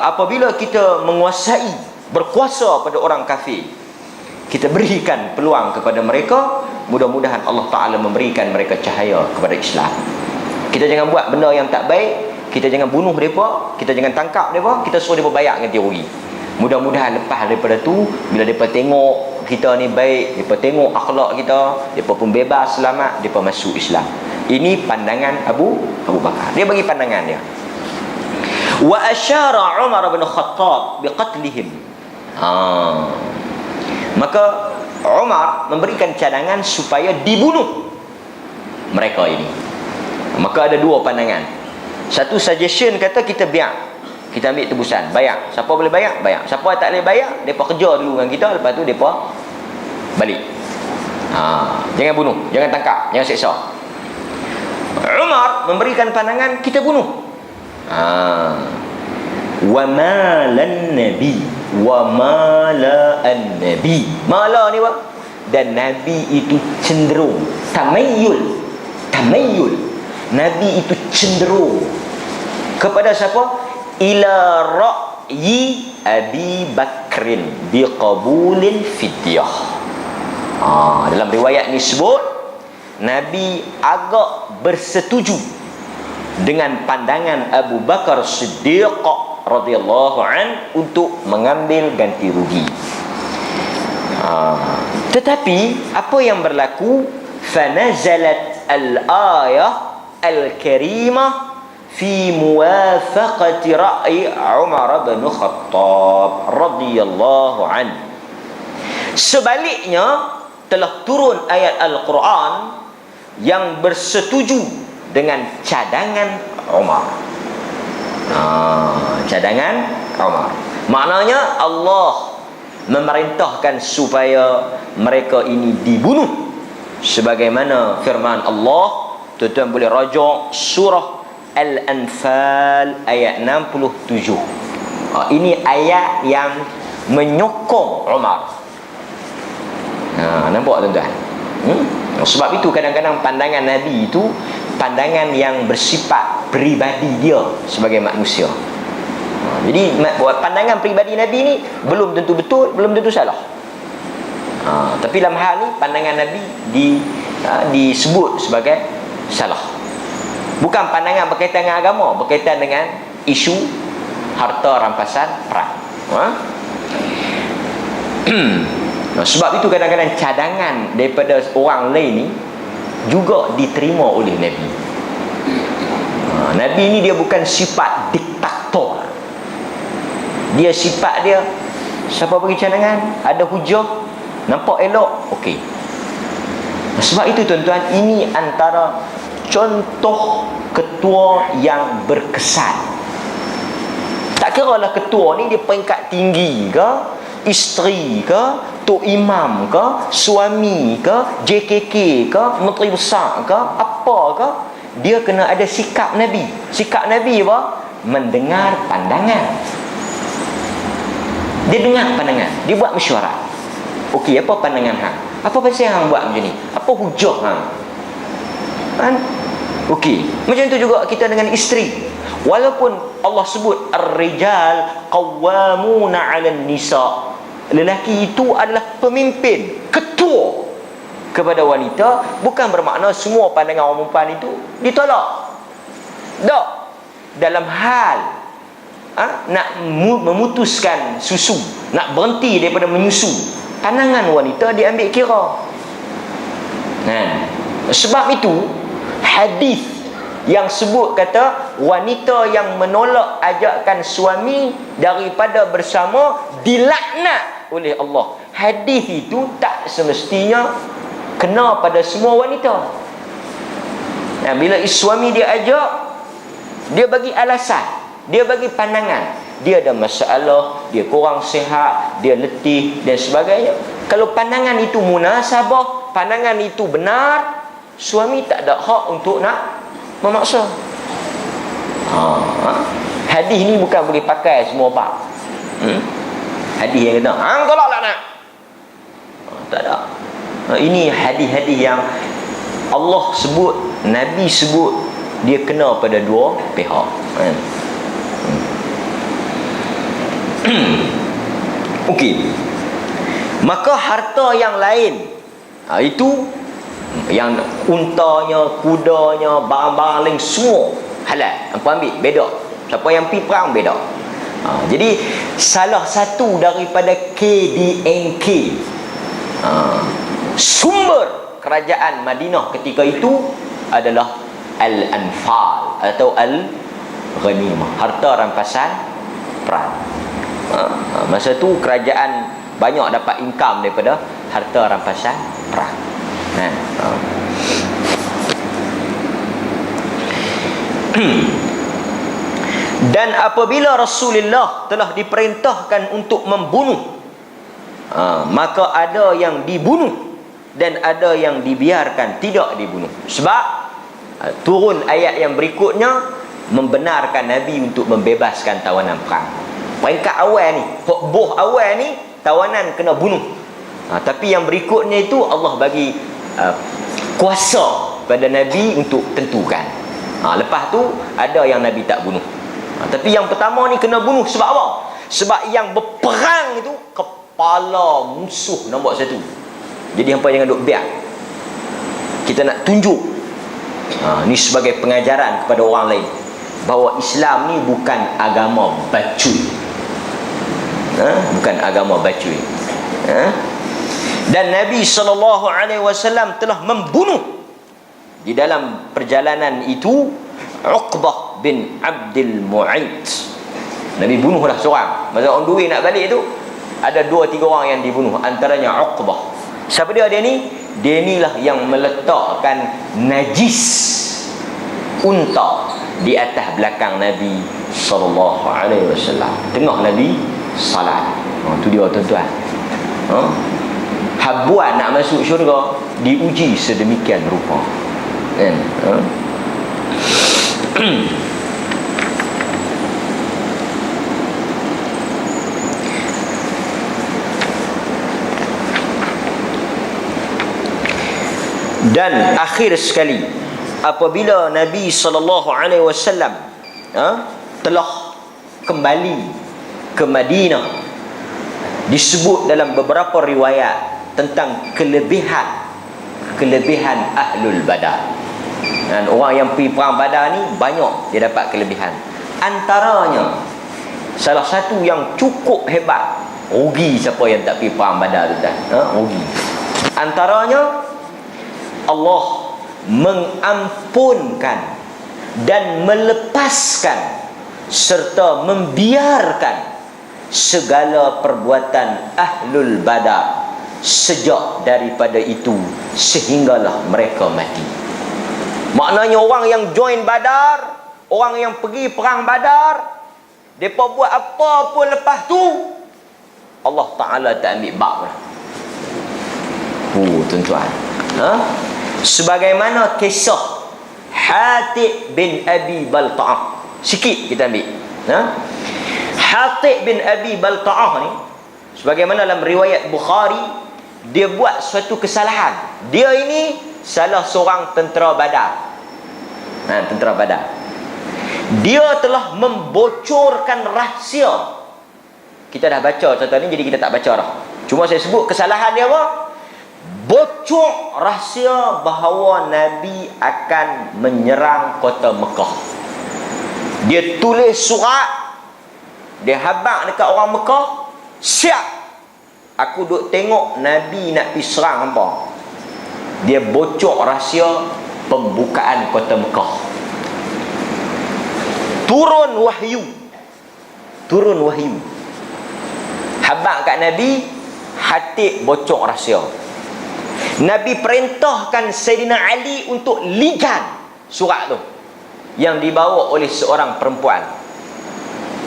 apabila kita menguasai, berkuasa pada orang kafir, kita berikan peluang kepada mereka, mudah-mudahan Allah Ta'ala memberikan mereka cahaya kepada Islam. Kita jangan buat benda yang tak baik, kita jangan bunuh mereka, kita jangan tangkap mereka, kita suruh mereka bayar ganti rugi. Mudah-mudahan lepas daripada tu, bila mereka tengok kita ni baik, mereka tengok akhlak kita, mereka pun bebas, selamat, mereka masuk Islam. Ini pandangan Abu Bakar. Dia bagi pandangan dia. Wa asyara Umar bin Khattab biqatlihim. Maka Umar memberikan cadangan supaya dibunuh mereka ini. Maka ada dua pandangan. Satu suggestion kata kita biar, kita ambil tebusan, bayar. Siapa boleh bayar? Bayar. Siapa tak boleh bayar, depa kerja dulu dengan kita, lepas tu depa balik. Jangan bunuh, jangan tangkap, jangan seksa. Umar memberikan pandangan kita bunuh. Wa malan nabi wa mala an-nabi. Mala ni apa? Dan nabi itu cenderung tamayyul. Nabi itu cenderung kepada siapa? Ila ra'yi Abi Bakrin biqabulil fidyah. Dalam riwayat ni sebut Nabi agak bersetuju dengan pandangan Abu Bakar Siddiq radhiyallahu an untuk mengambil ganti rugi. Tetapi apa yang berlaku? Fanazalat al-ayah al-karimah fi muwafaqati ra'yi Umar bin Khattab radhiyallahu an. Sebaliknya telah turun ayat Al-Quran yang bersetuju dengan cadangan Umar. Cadangan Umar. Maknanya Allah memerintahkan supaya mereka ini dibunuh, sebagaimana firman Allah. Tuan-tuan boleh rajuk surah Al-Anfal ayat 67. Ini ayat yang menyokong Umar. Nampak tuan-tuan? Sebab itu kadang-kadang pandangan Nabi itu pandangan yang bersifat peribadi dia sebagai manusia. Jadi pandangan peribadi Nabi ni belum tentu betul, belum tentu salah. Tapi dalam hal ni pandangan Nabi disebut sebagai salah. Bukan pandangan berkaitan dengan agama, berkaitan dengan isu harta rampasan perang. Sebab itu kadang-kadang cadangan daripada orang lain ni juga diterima oleh Nabi. Nabi ni dia bukan sifat diktator. Dia sifat dia, siapa bagi cadangan, ada hujah, nampak elok, okey. Sebab itu tuan-tuan, ini antara contoh ketua yang berkesan. Tak kira lah ketua ni dia peringkat tinggi ke, isteri ke, tok imam ke, suami ke, JKK ke, menteri besar ke, apa ke, dia kena ada sikap Nabi. Sikap Nabi apa? Mendengar pandangan. Dia dengar pandangan, dia buat mesyuarat. Okey, apa pandangan hang? Apa pasal hang buat macam ni? Apa hujah hang? Okey, macam tu juga kita dengan isteri. Walaupun Allah sebut ar-rijal qawwamuna 'alan nisa, lelaki itu adalah pemimpin, ketua kepada wanita, bukan bermakna semua pandangan orang perempuan itu ditolak. Tak. Dalam hal nak memutuskan susu, nak berhenti daripada menyusu, pandangan wanita diambil kira. Sebab itu hadis yang sebut kata wanita yang menolak ajakan suami daripada bersama dilaknat oleh Allah. Hadis itu tak semestinya kena pada semua wanita. Bila suami dia ajak, dia bagi alasan, dia bagi pandangan, dia ada masalah, dia kurang sihat, dia letih dan sebagainya. Kalau pandangan itu munasabah, pandangan itu benar, suami tak ada hak untuk nak memaksa. Hadis ni bukan boleh pakai semua bab. Hadis yang kata hang tolak laknat. Tak ada. Ini hadis-hadis yang Allah sebut, Nabi sebut, dia kena pada dua pihak, kan? Okey. Maka harta yang lain, itu yang untanya, kudanya, barang-barang lain semua halal. Hampa ambil, beda. Siapa yang pi perang, beda. Jadi salah satu daripada KDNK, sumber kerajaan Madinah ketika itu adalah Al-Anfal atau Al-Ghanimah, harta rampasan perang. Masa tu kerajaan banyak dapat income daripada harta rampasan perang. Dan apabila Rasulullah telah diperintahkan untuk membunuh, maka ada yang dibunuh dan ada yang dibiarkan tidak dibunuh. Sebab turun ayat yang berikutnya membenarkan Nabi untuk membebaskan tawanan perang. Peringkat awal ni, boh awal ni tawanan kena bunuh. Tapi yang berikutnya itu Allah bagi kuasa pada Nabi untuk tentukan. Lepas tu ada yang Nabi tak bunuh. Tapi yang pertama ni kena bunuh. Sebab apa? Sebab yang berperang itu kepala musuh nombor satu. Jadi hampa jangan duk biar. Kita nak tunjuk, ni sebagai pengajaran kepada orang lain, bahawa Islam ni bukan agama bacui. Bukan agama bacui. Dan Nabi SAW telah membunuh di dalam perjalanan itu Uqbah bin Abdul Mu'ayt. Nabi bunuhlah seorang. Masa on the way nak balik tu, ada 2-3 orang yang dibunuh, antaranya Uqbah. Siapa dia ni? Dia inilah yang meletakkan najis unta di atas belakang Nabi SAW. Tengah Nabi salat. Tu dia tuan-tuan. Habuan nak masuk syurga diuji sedemikian rupa. Kan? Dan akhir sekali, apabila Nabi SAW telah kembali ke Madinah, disebut dalam beberapa riwayat tentang kelebihan Ahlul Badar. Dan orang yang pergi perang Badar ni banyak dia dapat kelebihan. Antaranya salah satu yang cukup hebat, rugi siapa yang tak pergi perang Badar tu dah. Rugi. Antaranya Allah mengampunkan dan melepaskan serta membiarkan segala perbuatan Ahlul Badar sejak daripada itu sehinggalah mereka mati. Maknanya orang yang join Badar, orang yang pergi perang Badar, mereka buat apa pun lepas tu Allah Ta'ala tak ambil bak lah. Tuan-tuan, sebagaimana kisah Hatib bin Abi Balta'ah, sikit kita ambil. Hatib bin Abi Balta'ah ni, sebagaimana dalam riwayat Bukhari, dia buat suatu kesalahan. Dia ini salah seorang tentera Badar. Tentera Badar. Dia telah membocorkan rahsia. Kita dah baca contoh ni, jadi kita tak baca dah. Cuma saya sebut kesalahan dia apa? Bocor rahsia bahawa Nabi akan menyerang kota Mekah. Dia tulis surat, dia habaq dekat orang Mekah, siap, aku duk tengok Nabi nak pergi serang hampa. Dia bocor rahsia pembukaan kota Mekah. Turun wahyu. Habaq kat Nabi, Hatib bocor rahsia. Nabi perintahkan Sayyidina Ali untuk ligan surat tu yang dibawa oleh seorang perempuan.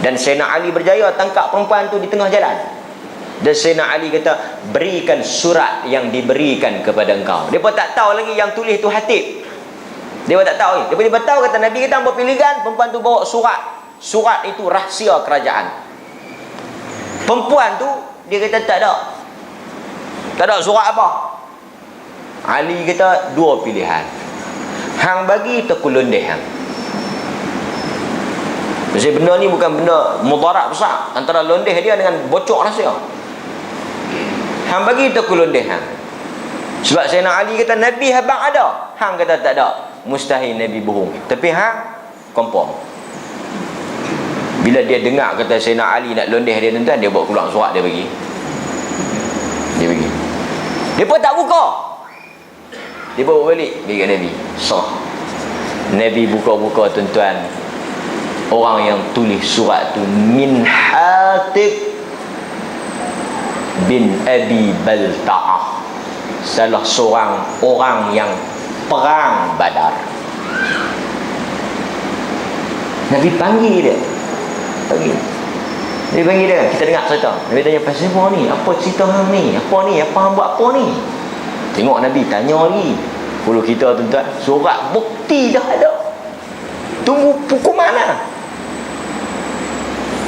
Dan Sayyidina Ali berjaya tangkap perempuan tu di tengah jalan. Dan Sayyidina Ali kata, berikan surat yang diberikan kepada engkau. Dia pun tak tahu lagi yang tulis tu Hatib. Dia pun tak tahu. Dia pun tahu kata Nabi kata hangpa pilihan, perempuan tu bawa surat. Surat itu rahsia kerajaan. Perempuan tu dia kata tak ada surat apa. Ali kata dua pilihan. Hang bagi teku lendeh hang. Sebab benda ni bukan benda mudarat besar antara lendeh dia dengan bocor rahsia. Hang bagi teku lendeh hang. Sebab Sayyidina Ali kata Nabi habang ada. Hang kata tak ada. Mustahil Nabi bohong. Tapi hang confirm. Bila dia dengar kata Sayyidina Ali nak lendeh dia tuan-tuan, dia bawa keluar surat dia bagi. Dia bagi. Dia pun tak buka. Dia bawa balik bagi Nabi. Nabi buka-buka tuan-tuan. Orang yang tulis surat tu min Hatib bin Abi Balta'ah, salah seorang orang yang perang Badar. Nabi panggil dia. Nabi panggil dia. Kita dengar cerita. Nabi tanya, pasal apa ni? Apa cerita hang ni? Apa ni? Apa hang buat apa ni? Tengok Nabi tanya lagi. Kalau kita tuan-tuan, surat bukti dah ada. Tunggu pukul mana?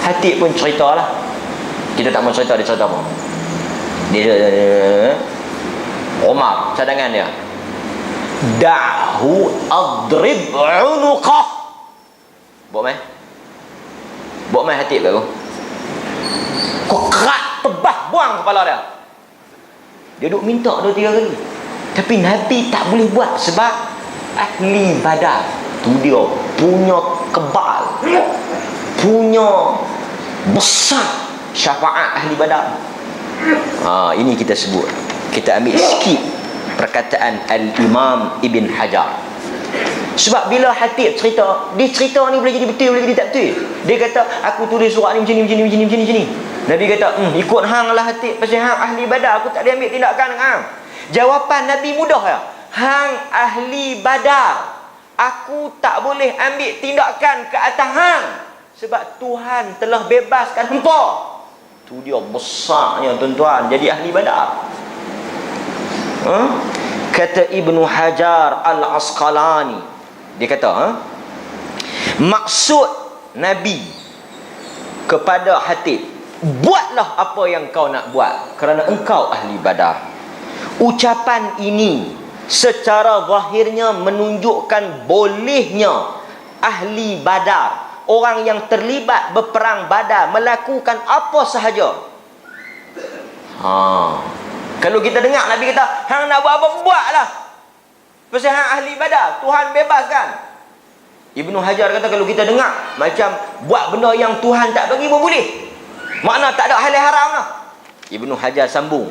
Hati pun ceritalah. Kita tak mau cerita, dia cerita apa? Dia Umar, cadangan dia. Da'hu adrib unuqah. Buat mai hati aku. Kau kerak tebah buang kepala dia. Dia duk minta 2-3 kali. Tapi Nabi tak boleh buat sebab ahli Badar tu dia punya kebal, punya besar syafaat ahli Badar. Ini kita sebut. Kita ambil sikit perkataan Al-Imam Ibn Hajar. Sebab bila Hatib cerita, dia cerita ni boleh jadi betul, boleh jadi tak betul. Dia kata, aku tulis surat ni macam ni. Nabi kata, ikut hang lah Hatib, pasal hang ahli Badar, aku tak boleh ambil tindakan dengan hang. Jawapan Nabi mudah ya. Hang ahli Badar, aku tak boleh ambil tindakan ke atas hang, sebab Tuhan telah bebaskan hampa. Tu dia besarnya tuan-tuan jadi ahli Badar. Kata Ibnu Hajar Al-Asqalani, dia kata maksud Nabi kepada Hatib, buatlah apa yang kau nak buat kerana engkau ahli Badar. Ucapan ini secara zahirnya menunjukkan bolehnya ahli Badar, orang yang terlibat berperang Badar, melakukan apa sahaja. Kalau kita dengar Nabi kata, hang nak buat apa, buatlah. Pasal hang ahli Badar, Tuhan bebaskan. Ibnu Hajar kata kalau kita dengar macam buat benda yang Tuhan tak bagi pun boleh. Makna tak ada halal haram lah. Ibnu Hajar sambung,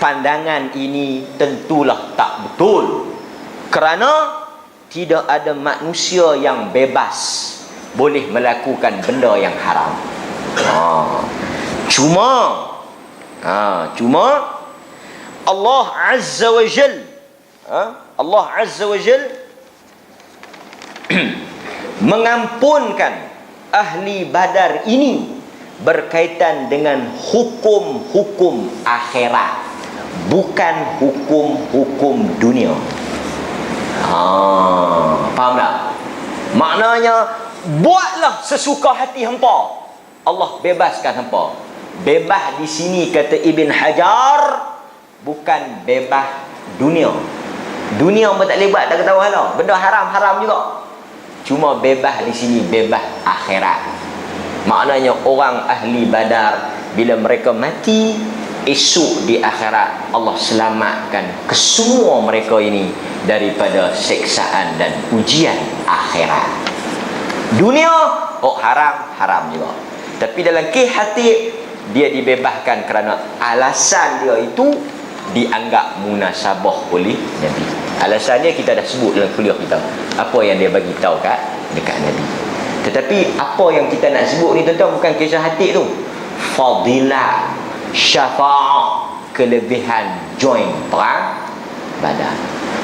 pandangan ini tentulah tak betul, kerana tidak ada manusia yang bebas boleh melakukan benda yang haram. Cuma Allah Azza wa Jal mengampunkan ahli Badar ini berkaitan dengan hukum-hukum akhirat, bukan hukum-hukum dunia. Faham tak? Maknanya buatlah sesuka hati hampa, Allah bebaskan hampa. Bebas di sini kata Ibn Hajar bukan bebas dunia. Dunia pun tak boleh buat, tak ketahuan lah. Benda haram-haram juga. Cuma bebas di sini bebas akhirat. Maknanya orang ahli Badar bila mereka mati, esok di akhirat Allah selamatkan kesemua mereka ini daripada seksaan dan ujian akhirat. Dunia haram juga. Tapi dalam kisah Hatib, dia dibebaskan kerana alasan dia itu dianggap munasabah oleh Nabi. Alasan dia kita dah sebut dalam kuliah kita, apa yang dia bagi tahu dekat Nabi. Tetapi apa yang kita nak sebut ni tuan-tuan bukan kisah Hatib tu. Fadilah, syafa'ah, kelebihan join perang Badar.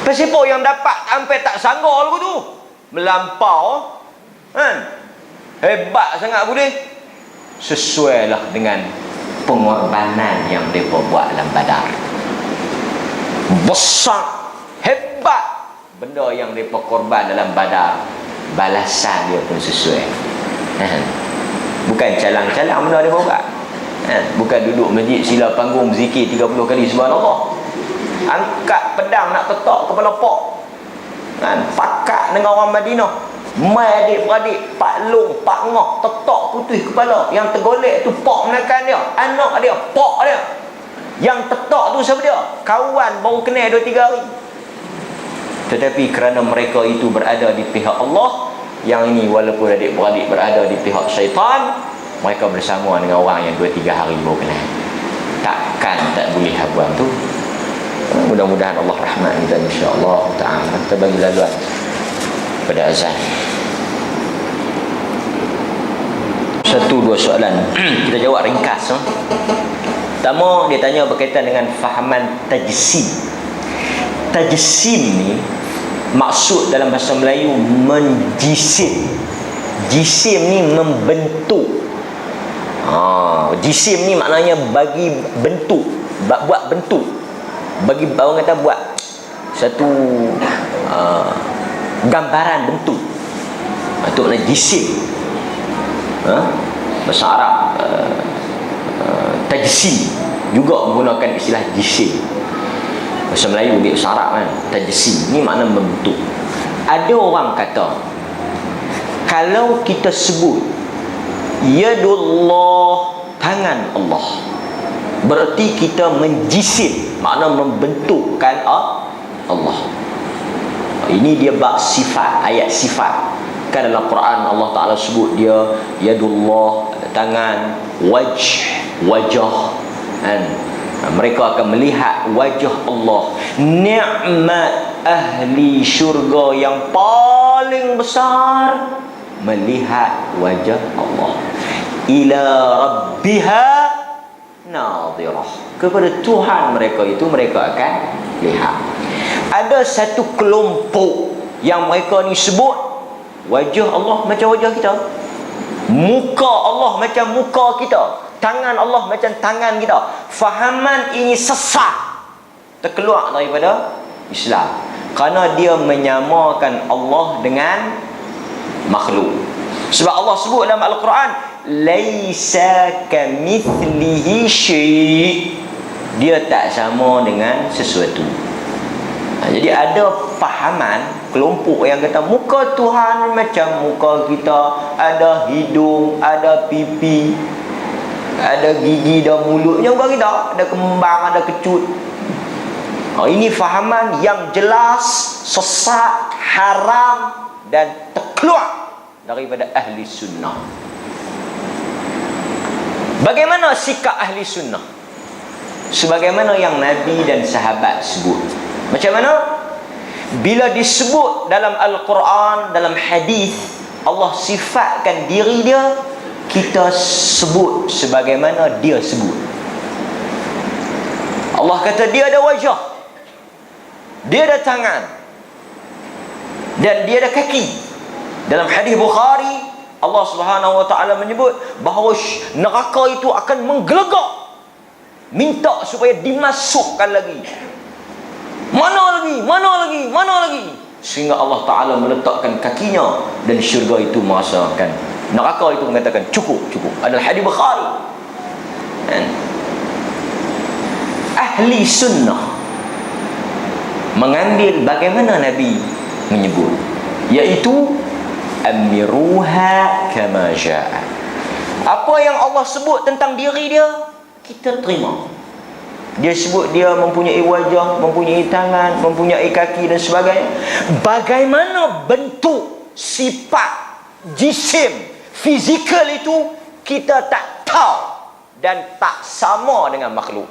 Pasal apa yang dapat sampai tak sanggup lagu tu, melampau hebat sangat boleh. Sesuailah dengan pengorbanan yang mereka buat dalam Badar. Besar, hebat benda yang mereka korban dalam Badar, balasan dia pun sesuai. Bukan calang-calang benda dia buat. Bukan duduk masjid sila panggung zikir 30 kali subhanallah. Angkat pedang nak ketok kepala pok. Pakat dengan orang Madinah. Mai adik-beradik, Pak Long, Pak Ngoh tetok putih kepala. Yang tergolek tu pok menakan dia, anak dia, pok dia. Yang tetok tu siapa dia? Kawan baru kenal 2-3 hari. Tetapi kerana mereka itu berada di pihak Allah, yang ini walaupun adik-beradik berada di pihak syaitan, mereka bersama dengan orang yang 2-3 hari baru kenal. Takkan tak boleh habuan tu. Mudah-mudahan Allah rahmat kita insya-Allah taala. Kita bagi laluan pada azan. 1-2 soalan kita jawab ringkas. Pertama, dia tanya berkaitan dengan fahaman tajsim. Tajsim ni maksud dalam bahasa Melayu menjisim. Jisim ni membentuk. Jisim ni maknanya bagi bentuk, buat bentuk. Bagi orang kata buat satu gambaran bentuk. Itu maknanya jisim. Bahasa Arab tajsim juga menggunakan istilah jisim. Bahasa Melayu dia bahasa Arab kan, tajsim ni makna membentuk. Ada orang kata kalau kita sebut yadullah, tangan Allah, berarti kita menjisim, makna membentukkan Allah. Ini dia bab sifat, ayat sifat. Kan dalam Quran Allah Ta'ala sebut dia yadullah, tangan, wajah, kan? Mereka akan melihat wajah Allah. Ni'mat ahli syurga yang paling besar melihat wajah Allah. Ila rabbiha nadhirah, kepada Tuhan mereka itu mereka akan lihat. Ada satu kelompok yang mereka ni sebut wajah Allah macam wajah kita, muka Allah macam muka kita, tangan Allah macam tangan kita. Fahaman ini sesat, terkeluar daripada Islam, kerana dia menyamakan Allah dengan makhluk. Sebab Allah sebut dalam Al-Quran, laisa kamithlihi syai', dia tak sama dengan sesuatu. Jadi ada fahaman kelompok yang kata muka Tuhan macam muka kita, ada hidung, ada pipi, ada gigi dan mulut yang bukan kita, ada kembang, ada kecut. Ini fahaman yang jelas sesat, haram dan terkeluar daripada ahli sunnah. Bagaimana sikap ahli sunnah? Sebagaimana yang Nabi dan sahabat sebut. Macam mana? Bila disebut dalam Al-Quran, dalam hadis, Allah sifatkan diri dia, kita sebut sebagaimana dia sebut. Allah kata dia ada wajah, dia ada tangan, dan dia ada kaki. Dalam hadis Bukhari, Allah Subhanahu wa taala menyebut bahawa neraka itu akan menggelegak, minta supaya dimasukkan lagi. Mana lagi, sehingga Allah Ta'ala meletakkan kakinya dan syurga itu merasakan, neraka itu mengatakan cukup. Adalah hadis Bukhari. Ahli sunnah mengambil bagaimana Nabi menyebut, iaitu amiruha kama jaa. Apa yang Allah sebut tentang diri dia, kita terima. Dia sebut dia mempunyai wajah, mempunyai tangan, mempunyai kaki dan sebagainya. Bagaimana bentuk, sifat, jisim, fizikal itu kita tak tahu dan tak sama dengan makhluk.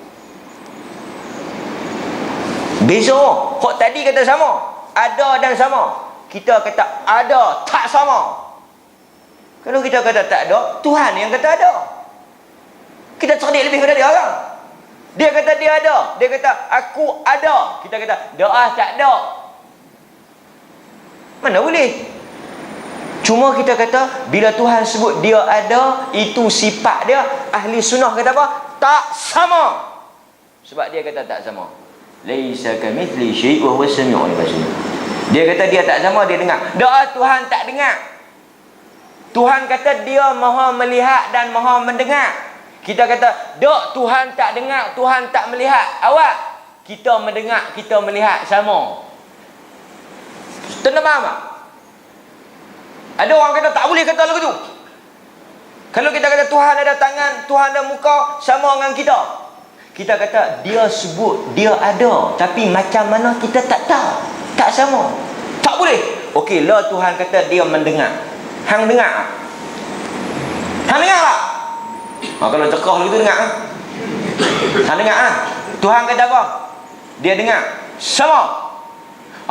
Beza. Hak tadi kata sama, ada dan sama. Kita kata ada, tak sama. Kalau kita kata tak ada, Tuhan yang kata ada. Kita cerdik lebih daripada dia kan? Dia kata dia ada, dia kata aku ada, kita kata doa tak ada. Mana boleh? Cuma kita kata bila Tuhan sebut dia ada, itu sifat dia. Ahli sunnah kata apa? Tak sama. Sebab dia kata tak sama. Laisa kamithli syai' wa huwa as-sami'ul basir. Dia kata dia tak sama, dia dengar. Doa Tuhan tak dengar. Tuhan kata dia maha melihat dan maha mendengar. Kita kata, dok, Tuhan tak dengar, Tuhan tak melihat. Awak, kita mendengar, kita melihat sama. Tuan faham tak? Ada orang kata tak boleh kata lagu tu. Kalau kita kata Tuhan ada tangan, Tuhan ada muka, sama dengan kita. Kita kata dia sebut dia ada, tapi macam mana kita tak tahu. Tak sama. Tak boleh. Okey, lah Tuhan kata dia mendengar. Hang dengar? Hang dengar tak? Kalau cekah lagi tu dengar. Hang dengar ah? Tuhan kata apa? Dia dengar. Sama.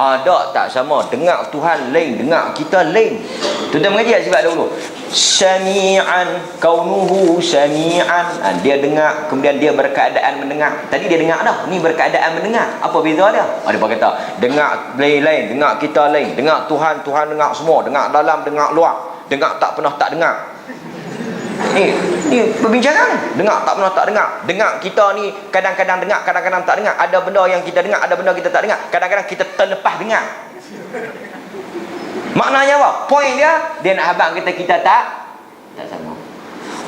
Ada tak sama? Dengar Tuhan lain, dengar kita lain. Tuan-tuan mengaji tak sifat dahulu? Sami'an, kaunuhu sami'an. Dia dengar, kemudian dia berkeadaan mendengar. Tadi dia dengar dah, ni berkeadaan mendengar. Apa beza dia? Dia kata dengar lain-lain, dengar kita lain. Dengar Tuhan, Tuhan dengar semua. Dengar dalam, dengar luar. Dengar tak pernah tak dengar. Ni perbincangan. Dengar tak pernah tak dengar. Dengar kita ni kadang-kadang dengar, kadang-kadang tak dengar. Ada benda yang kita dengar, ada benda kita tak dengar. Kadang-kadang kita terlepas dengar. Maknanya apa? Poin dia nak habaq kita tak sama.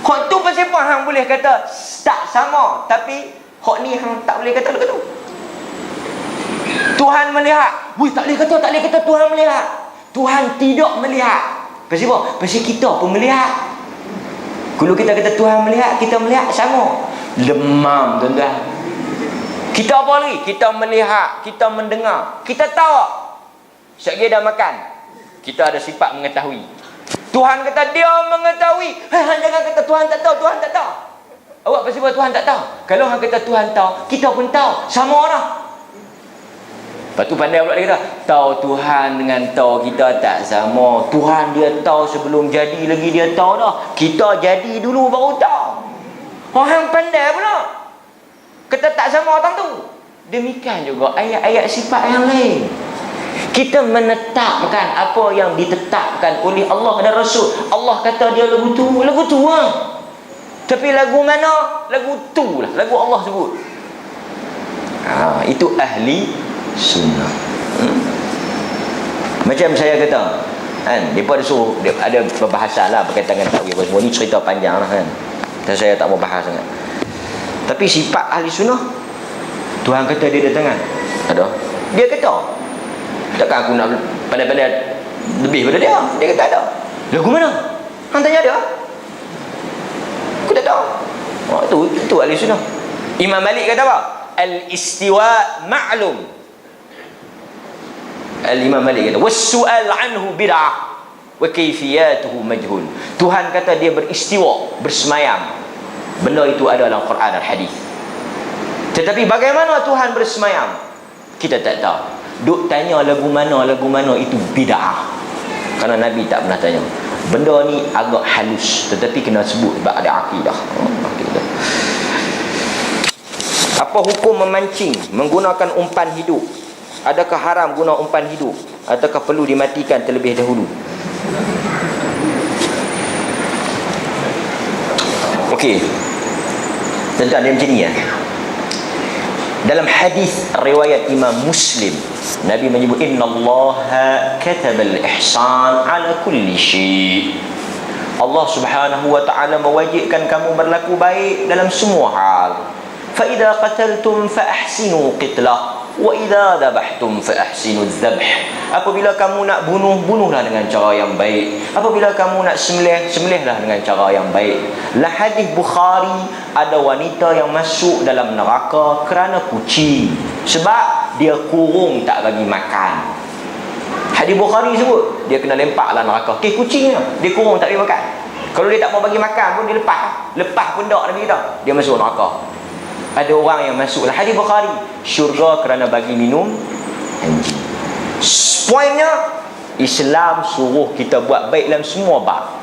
Hak tu pasal apa hang boleh kata tak sama, tapi hak ni hang tak boleh kata begitu. Tuhan melihat. Tak boleh kata Tuhan melihat. Tuhan tidak melihat. Pasal apa? Pasal kita pun melihat. Kalau kita kata Tuhan melihat, kita melihat sama. Lemam, tuan-tuan. Kita apa lagi? Kita melihat, kita mendengar. Kita tahu. Sekali dah makan, kita ada sifat mengetahui. Tuhan kata dia mengetahui. Jangan kata Tuhan tak tahu, Tuhan tak tahu. Awak pasti buat Tuhan tak tahu. Kalau hang kata Tuhan tahu, kita pun tahu. Sama lah. Lepas tu pandai pula dia kata, tahu Tuhan dengan tahu kita tak sama. Tuhan dia tahu sebelum jadi lagi dia tahu dah. Kita jadi dulu baru tahu. Orang pandai pula. Kata tak sama orang tu. Demikian juga ayat-ayat sifat yang lain. Kita menetapkan apa yang ditetapkan oleh Allah dan Rasul. Allah kata dia lagu tu lah. Tapi lagu mana? Lagu tu lah. Lagu Allah sebut. Itu ahli sunnah. Macam saya kata kan, mereka ada suruh, ada perbahasan lah berkaitan dengan takwil semua ni, cerita panjang lah kan, dan saya tak mau bahas sangat. Tapi sifat ahli sunnah, Tuhan kata dia ada tangan, ada, dia kata, takkan aku nak pandai-pandai lebih pada dia. Dia kata ada. Lagu mana? Hang tanya dia, aku tak tahu. Itu ahli sunnah. Imam Malik kata apa? Al-istiwa ma'lum. Al-Imam Malik kata was-su'al anhu bid'ah wa kayfiyatuhu majhul. Tuhan kata dia beristiwa, bersemayam. Benda itu ada dalam Quran dan hadis. Tetapi bagaimana Tuhan bersemayam, kita tak tahu. Duk tanya lagu mana itu bid'ah. Karena Nabi tak pernah tanya. Benda ni agak halus, tetapi kena sebut sebab ada akidah. Apa hukum memancing menggunakan umpan hidup? Adakah haram guna umpan hidup? Ataukah perlu dimatikan terlebih dahulu? Okey. Tentang dia macam ni ya. Dalam hadis riwayat Imam Muslim, Nabi menyebut innallaha katabal ihsan ala kulli syai'. Allah Subhanahu wa taala mewajibkan kamu berlaku baik dalam semua hal. Fa idza qataltum fa ahsinu qitlah wa idza dhabhtum fa ahsinu dhabh. Apabila kamu nak bunuh, bunuhlah dengan cara yang baik. Apabila kamu nak sembelih, sembelihlah dengan cara yang baik. La hadis Bukhari, ada wanita yang masuk dalam neraka kerana kucing, sebab dia kurung tak bagi makan. Hadis Bukhari sebut dia kena lempaklah neraka. Kucingnya dia kurung tak bagi makan. Kalau dia tak mau bagi makan pun dia lepas pundak Nabi kita, dia masuk neraka. Ada orang yang masuklah, hadis Bukhari, syurga kerana bagi minum anjing. Poinnya, Islam suruh kita buat baik dalam semua bab.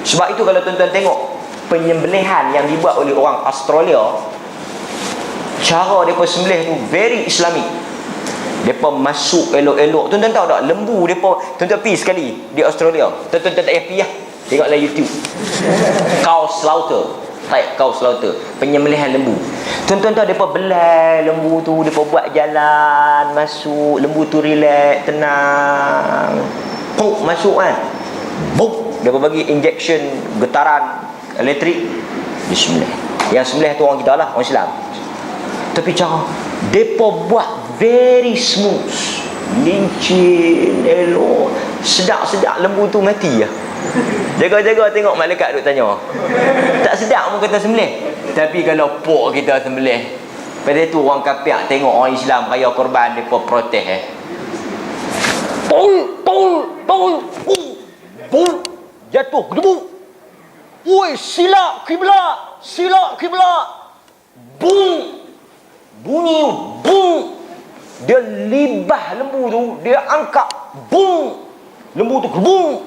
Sebab itu kalau tuan-tuan tengok penyembelihan yang dibuat oleh orang Australia, cara mereka sembelih tu very Islamic. Mereka masuk elok-elok. Tuan-tuan tahu tak, lembu mereka, tuan-tuan pergi sekali di Australia, tuan-tuan tak payah pergi lah, tengoklah YouTube. Cow slaughter, type cow slaughter, penyembelihan lembu. Tuan-tuan tahu mereka belai lembu tu, mereka buat jalan masuk, lembu tu relax, tenang. Puk masuk kan, buk, mereka bagi injection getaran elektrik, bismillah. Yang sembelih tu orang kita lah, orang Islam. Tapi cara depa buat very smooth, lincin, elok, sedap-sedap. Lembu tu mati lah. Jaga-jaga tengok malaikat duk tanya. Tak sedap pun kata sembelih. Tapi kalau pok kita sembelih, pada tu orang kafir tengok orang Islam raya korban, depa protes Pul jatuh gedebuk. Woi, silap kiblat, silap kiblat. Bung. Bunyi bung. Dia libah lembu tu, dia angkat bung. Lembu tu gebung.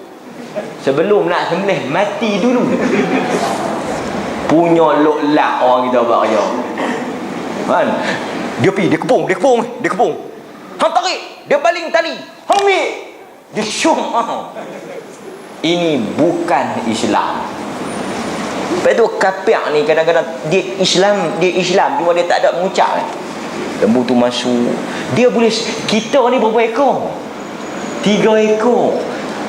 Sebelum nak sembelih mati dulu. Punya loklak orang kita buat raya. Kan? Dia pergi, dia kepung. Hang tarik, dia baling tali. Hang ambil. Dia syum. Ini bukan Islam. Lepas tu kafir ni kadang-kadang dia Islam cuma dia tak ada mengucap kan. Lembu tu masuk. Dia boleh, kita ni berapa ekor? 3 ekor.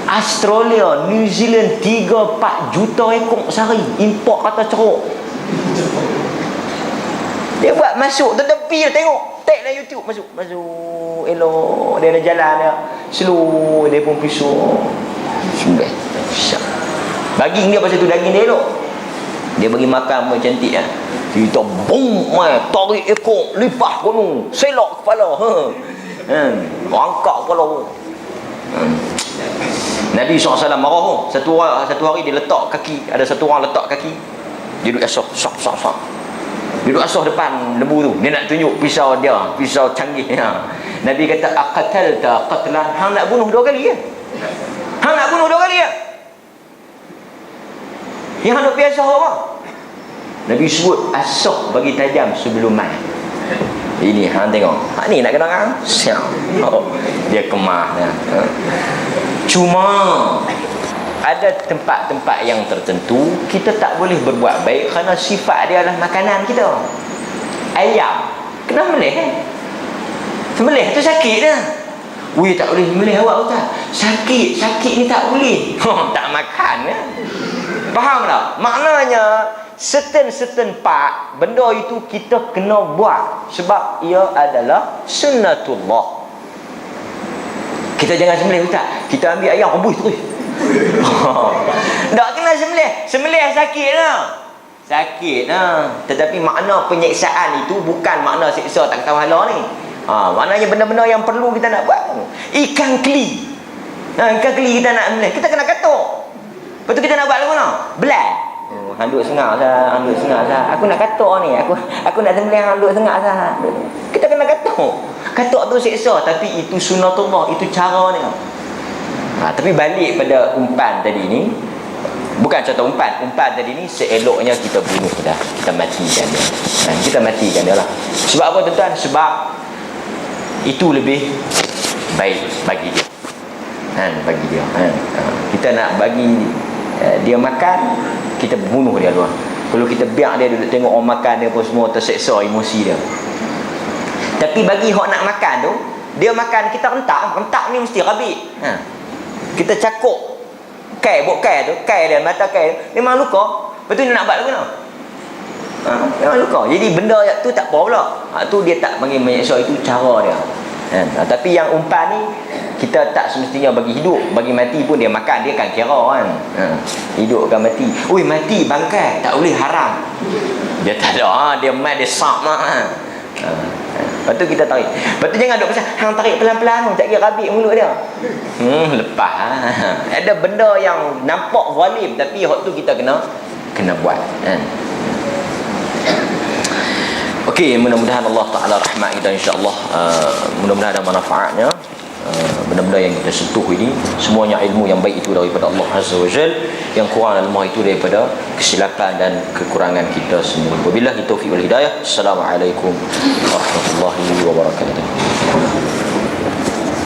Australia, New Zealand 3-4 juta ekor sehari. Import kata ceruk. Dia buat masuk tepi tengok. Tag dalam YouTube masuk. Elok. Dia ada jalan dia. Slow dia pun pisau. Sembelih. Daging dia pasal tu daging dia elok. Dia bagi makan pun cantik lah. Kita bung tarik ekor, lipat gunung, selok kepala. Angkat kepala. Nabi SAW marah. Satu hari dia letak kaki. Ada satu orang letak kaki. Dia duduk asah. Dia duduk asah depan lembu tu. Dia nak tunjuk pisau dia, pisau canggih. Nabi kata, aqatalta qatlan. Hang nak bunuh 2 kali ke? Yang hang nak pergi asah apa? Nabi sebut asah bagi tajam sebelum mai. Ini hang tengok. Hak ni nak kena kan? Siap. Dia kemah dah. Cuma ada tempat-tempat yang tertentu kita tak boleh berbuat baik kerana sifat dia adalah makanan kita. Ayam kena melih kan? Sembelih tu sakit dah. Ui, tak boleh sembelih awak Ustaz. Sakit ni tak boleh. Tak makan kan? Faham tak? Maknanya certain part benda itu kita kena buat sebab ia adalah sunnatullah. Kita jangan sembelih Ustaz. Kita ambil ayam rebus terus. Tak kena sembelih sakit lah. Tetapi makna penyiksaan itu bukan makna siksa tak tahu hala ni. Maknanya benda-benda yang perlu kita nak buat. Ikan keli kita nak sembelih, kita kena katuk. Lepas tu kita nak buat lagu mana? Belal. Handuk sengak sah. Aku nak katuk ni. Aku nak sembelih handuk sengak sah. Kita kena katuk. Katuk tu siksa, tapi itu sunnatullah, itu cara ni. Tapi balik pada umpan tadi ni, bukan contoh umpan tadi ni seeloknya kita bunuh dah. Kita matikan dia. Kita matikan dia lah. Sebab apa tuan-tuan? Sebab itu lebih baik bagi dia. Kita nak bagi dia makan, kita bunuh dia luar. Kalau kita biar dia duduk tengok orang makan dia pun semua terseksa emosi dia. Tapi bagi hok nak makan tu, dia makan kita rentak ni mesti rabik. Kita cakuk kai dia mata kai memang luka. Betul dia nak buat lagu mana? Memang luka. Jadi benda tu tak apa pula. Tu dia tak panggil menyeksa, itu cara dia. Tapi yang umpan ni kita tak semestinya bagi hidup, bagi mati pun dia makan, dia kan kira kan. Hidup kan mati. Oi, mati bangkai tak boleh, haram. Dia tak ada, dia mai dia sak mak. Lepas tu kita tarik. Lepas tu jangan duk pasal hang tarik pelan-pelan, tak kira rabik mulut dia. Lepas. Ada benda yang nampak zalim tapi hak tu kita kena buat. Okey, mudah-mudahan Allah Taala rahmat kita insya-Allah. Mudah-mudahan ada manfaatnya. Benda-benda yang kita sentuh ini semuanya ilmu yang baik itu daripada Allah Azza wa Jal, yang kurang lemah itu daripada kesilapan dan kekurangan kita semua. Wabillahi taufiq wal hidayah. Assalamualaikum warahmatullahi wabarakatuh.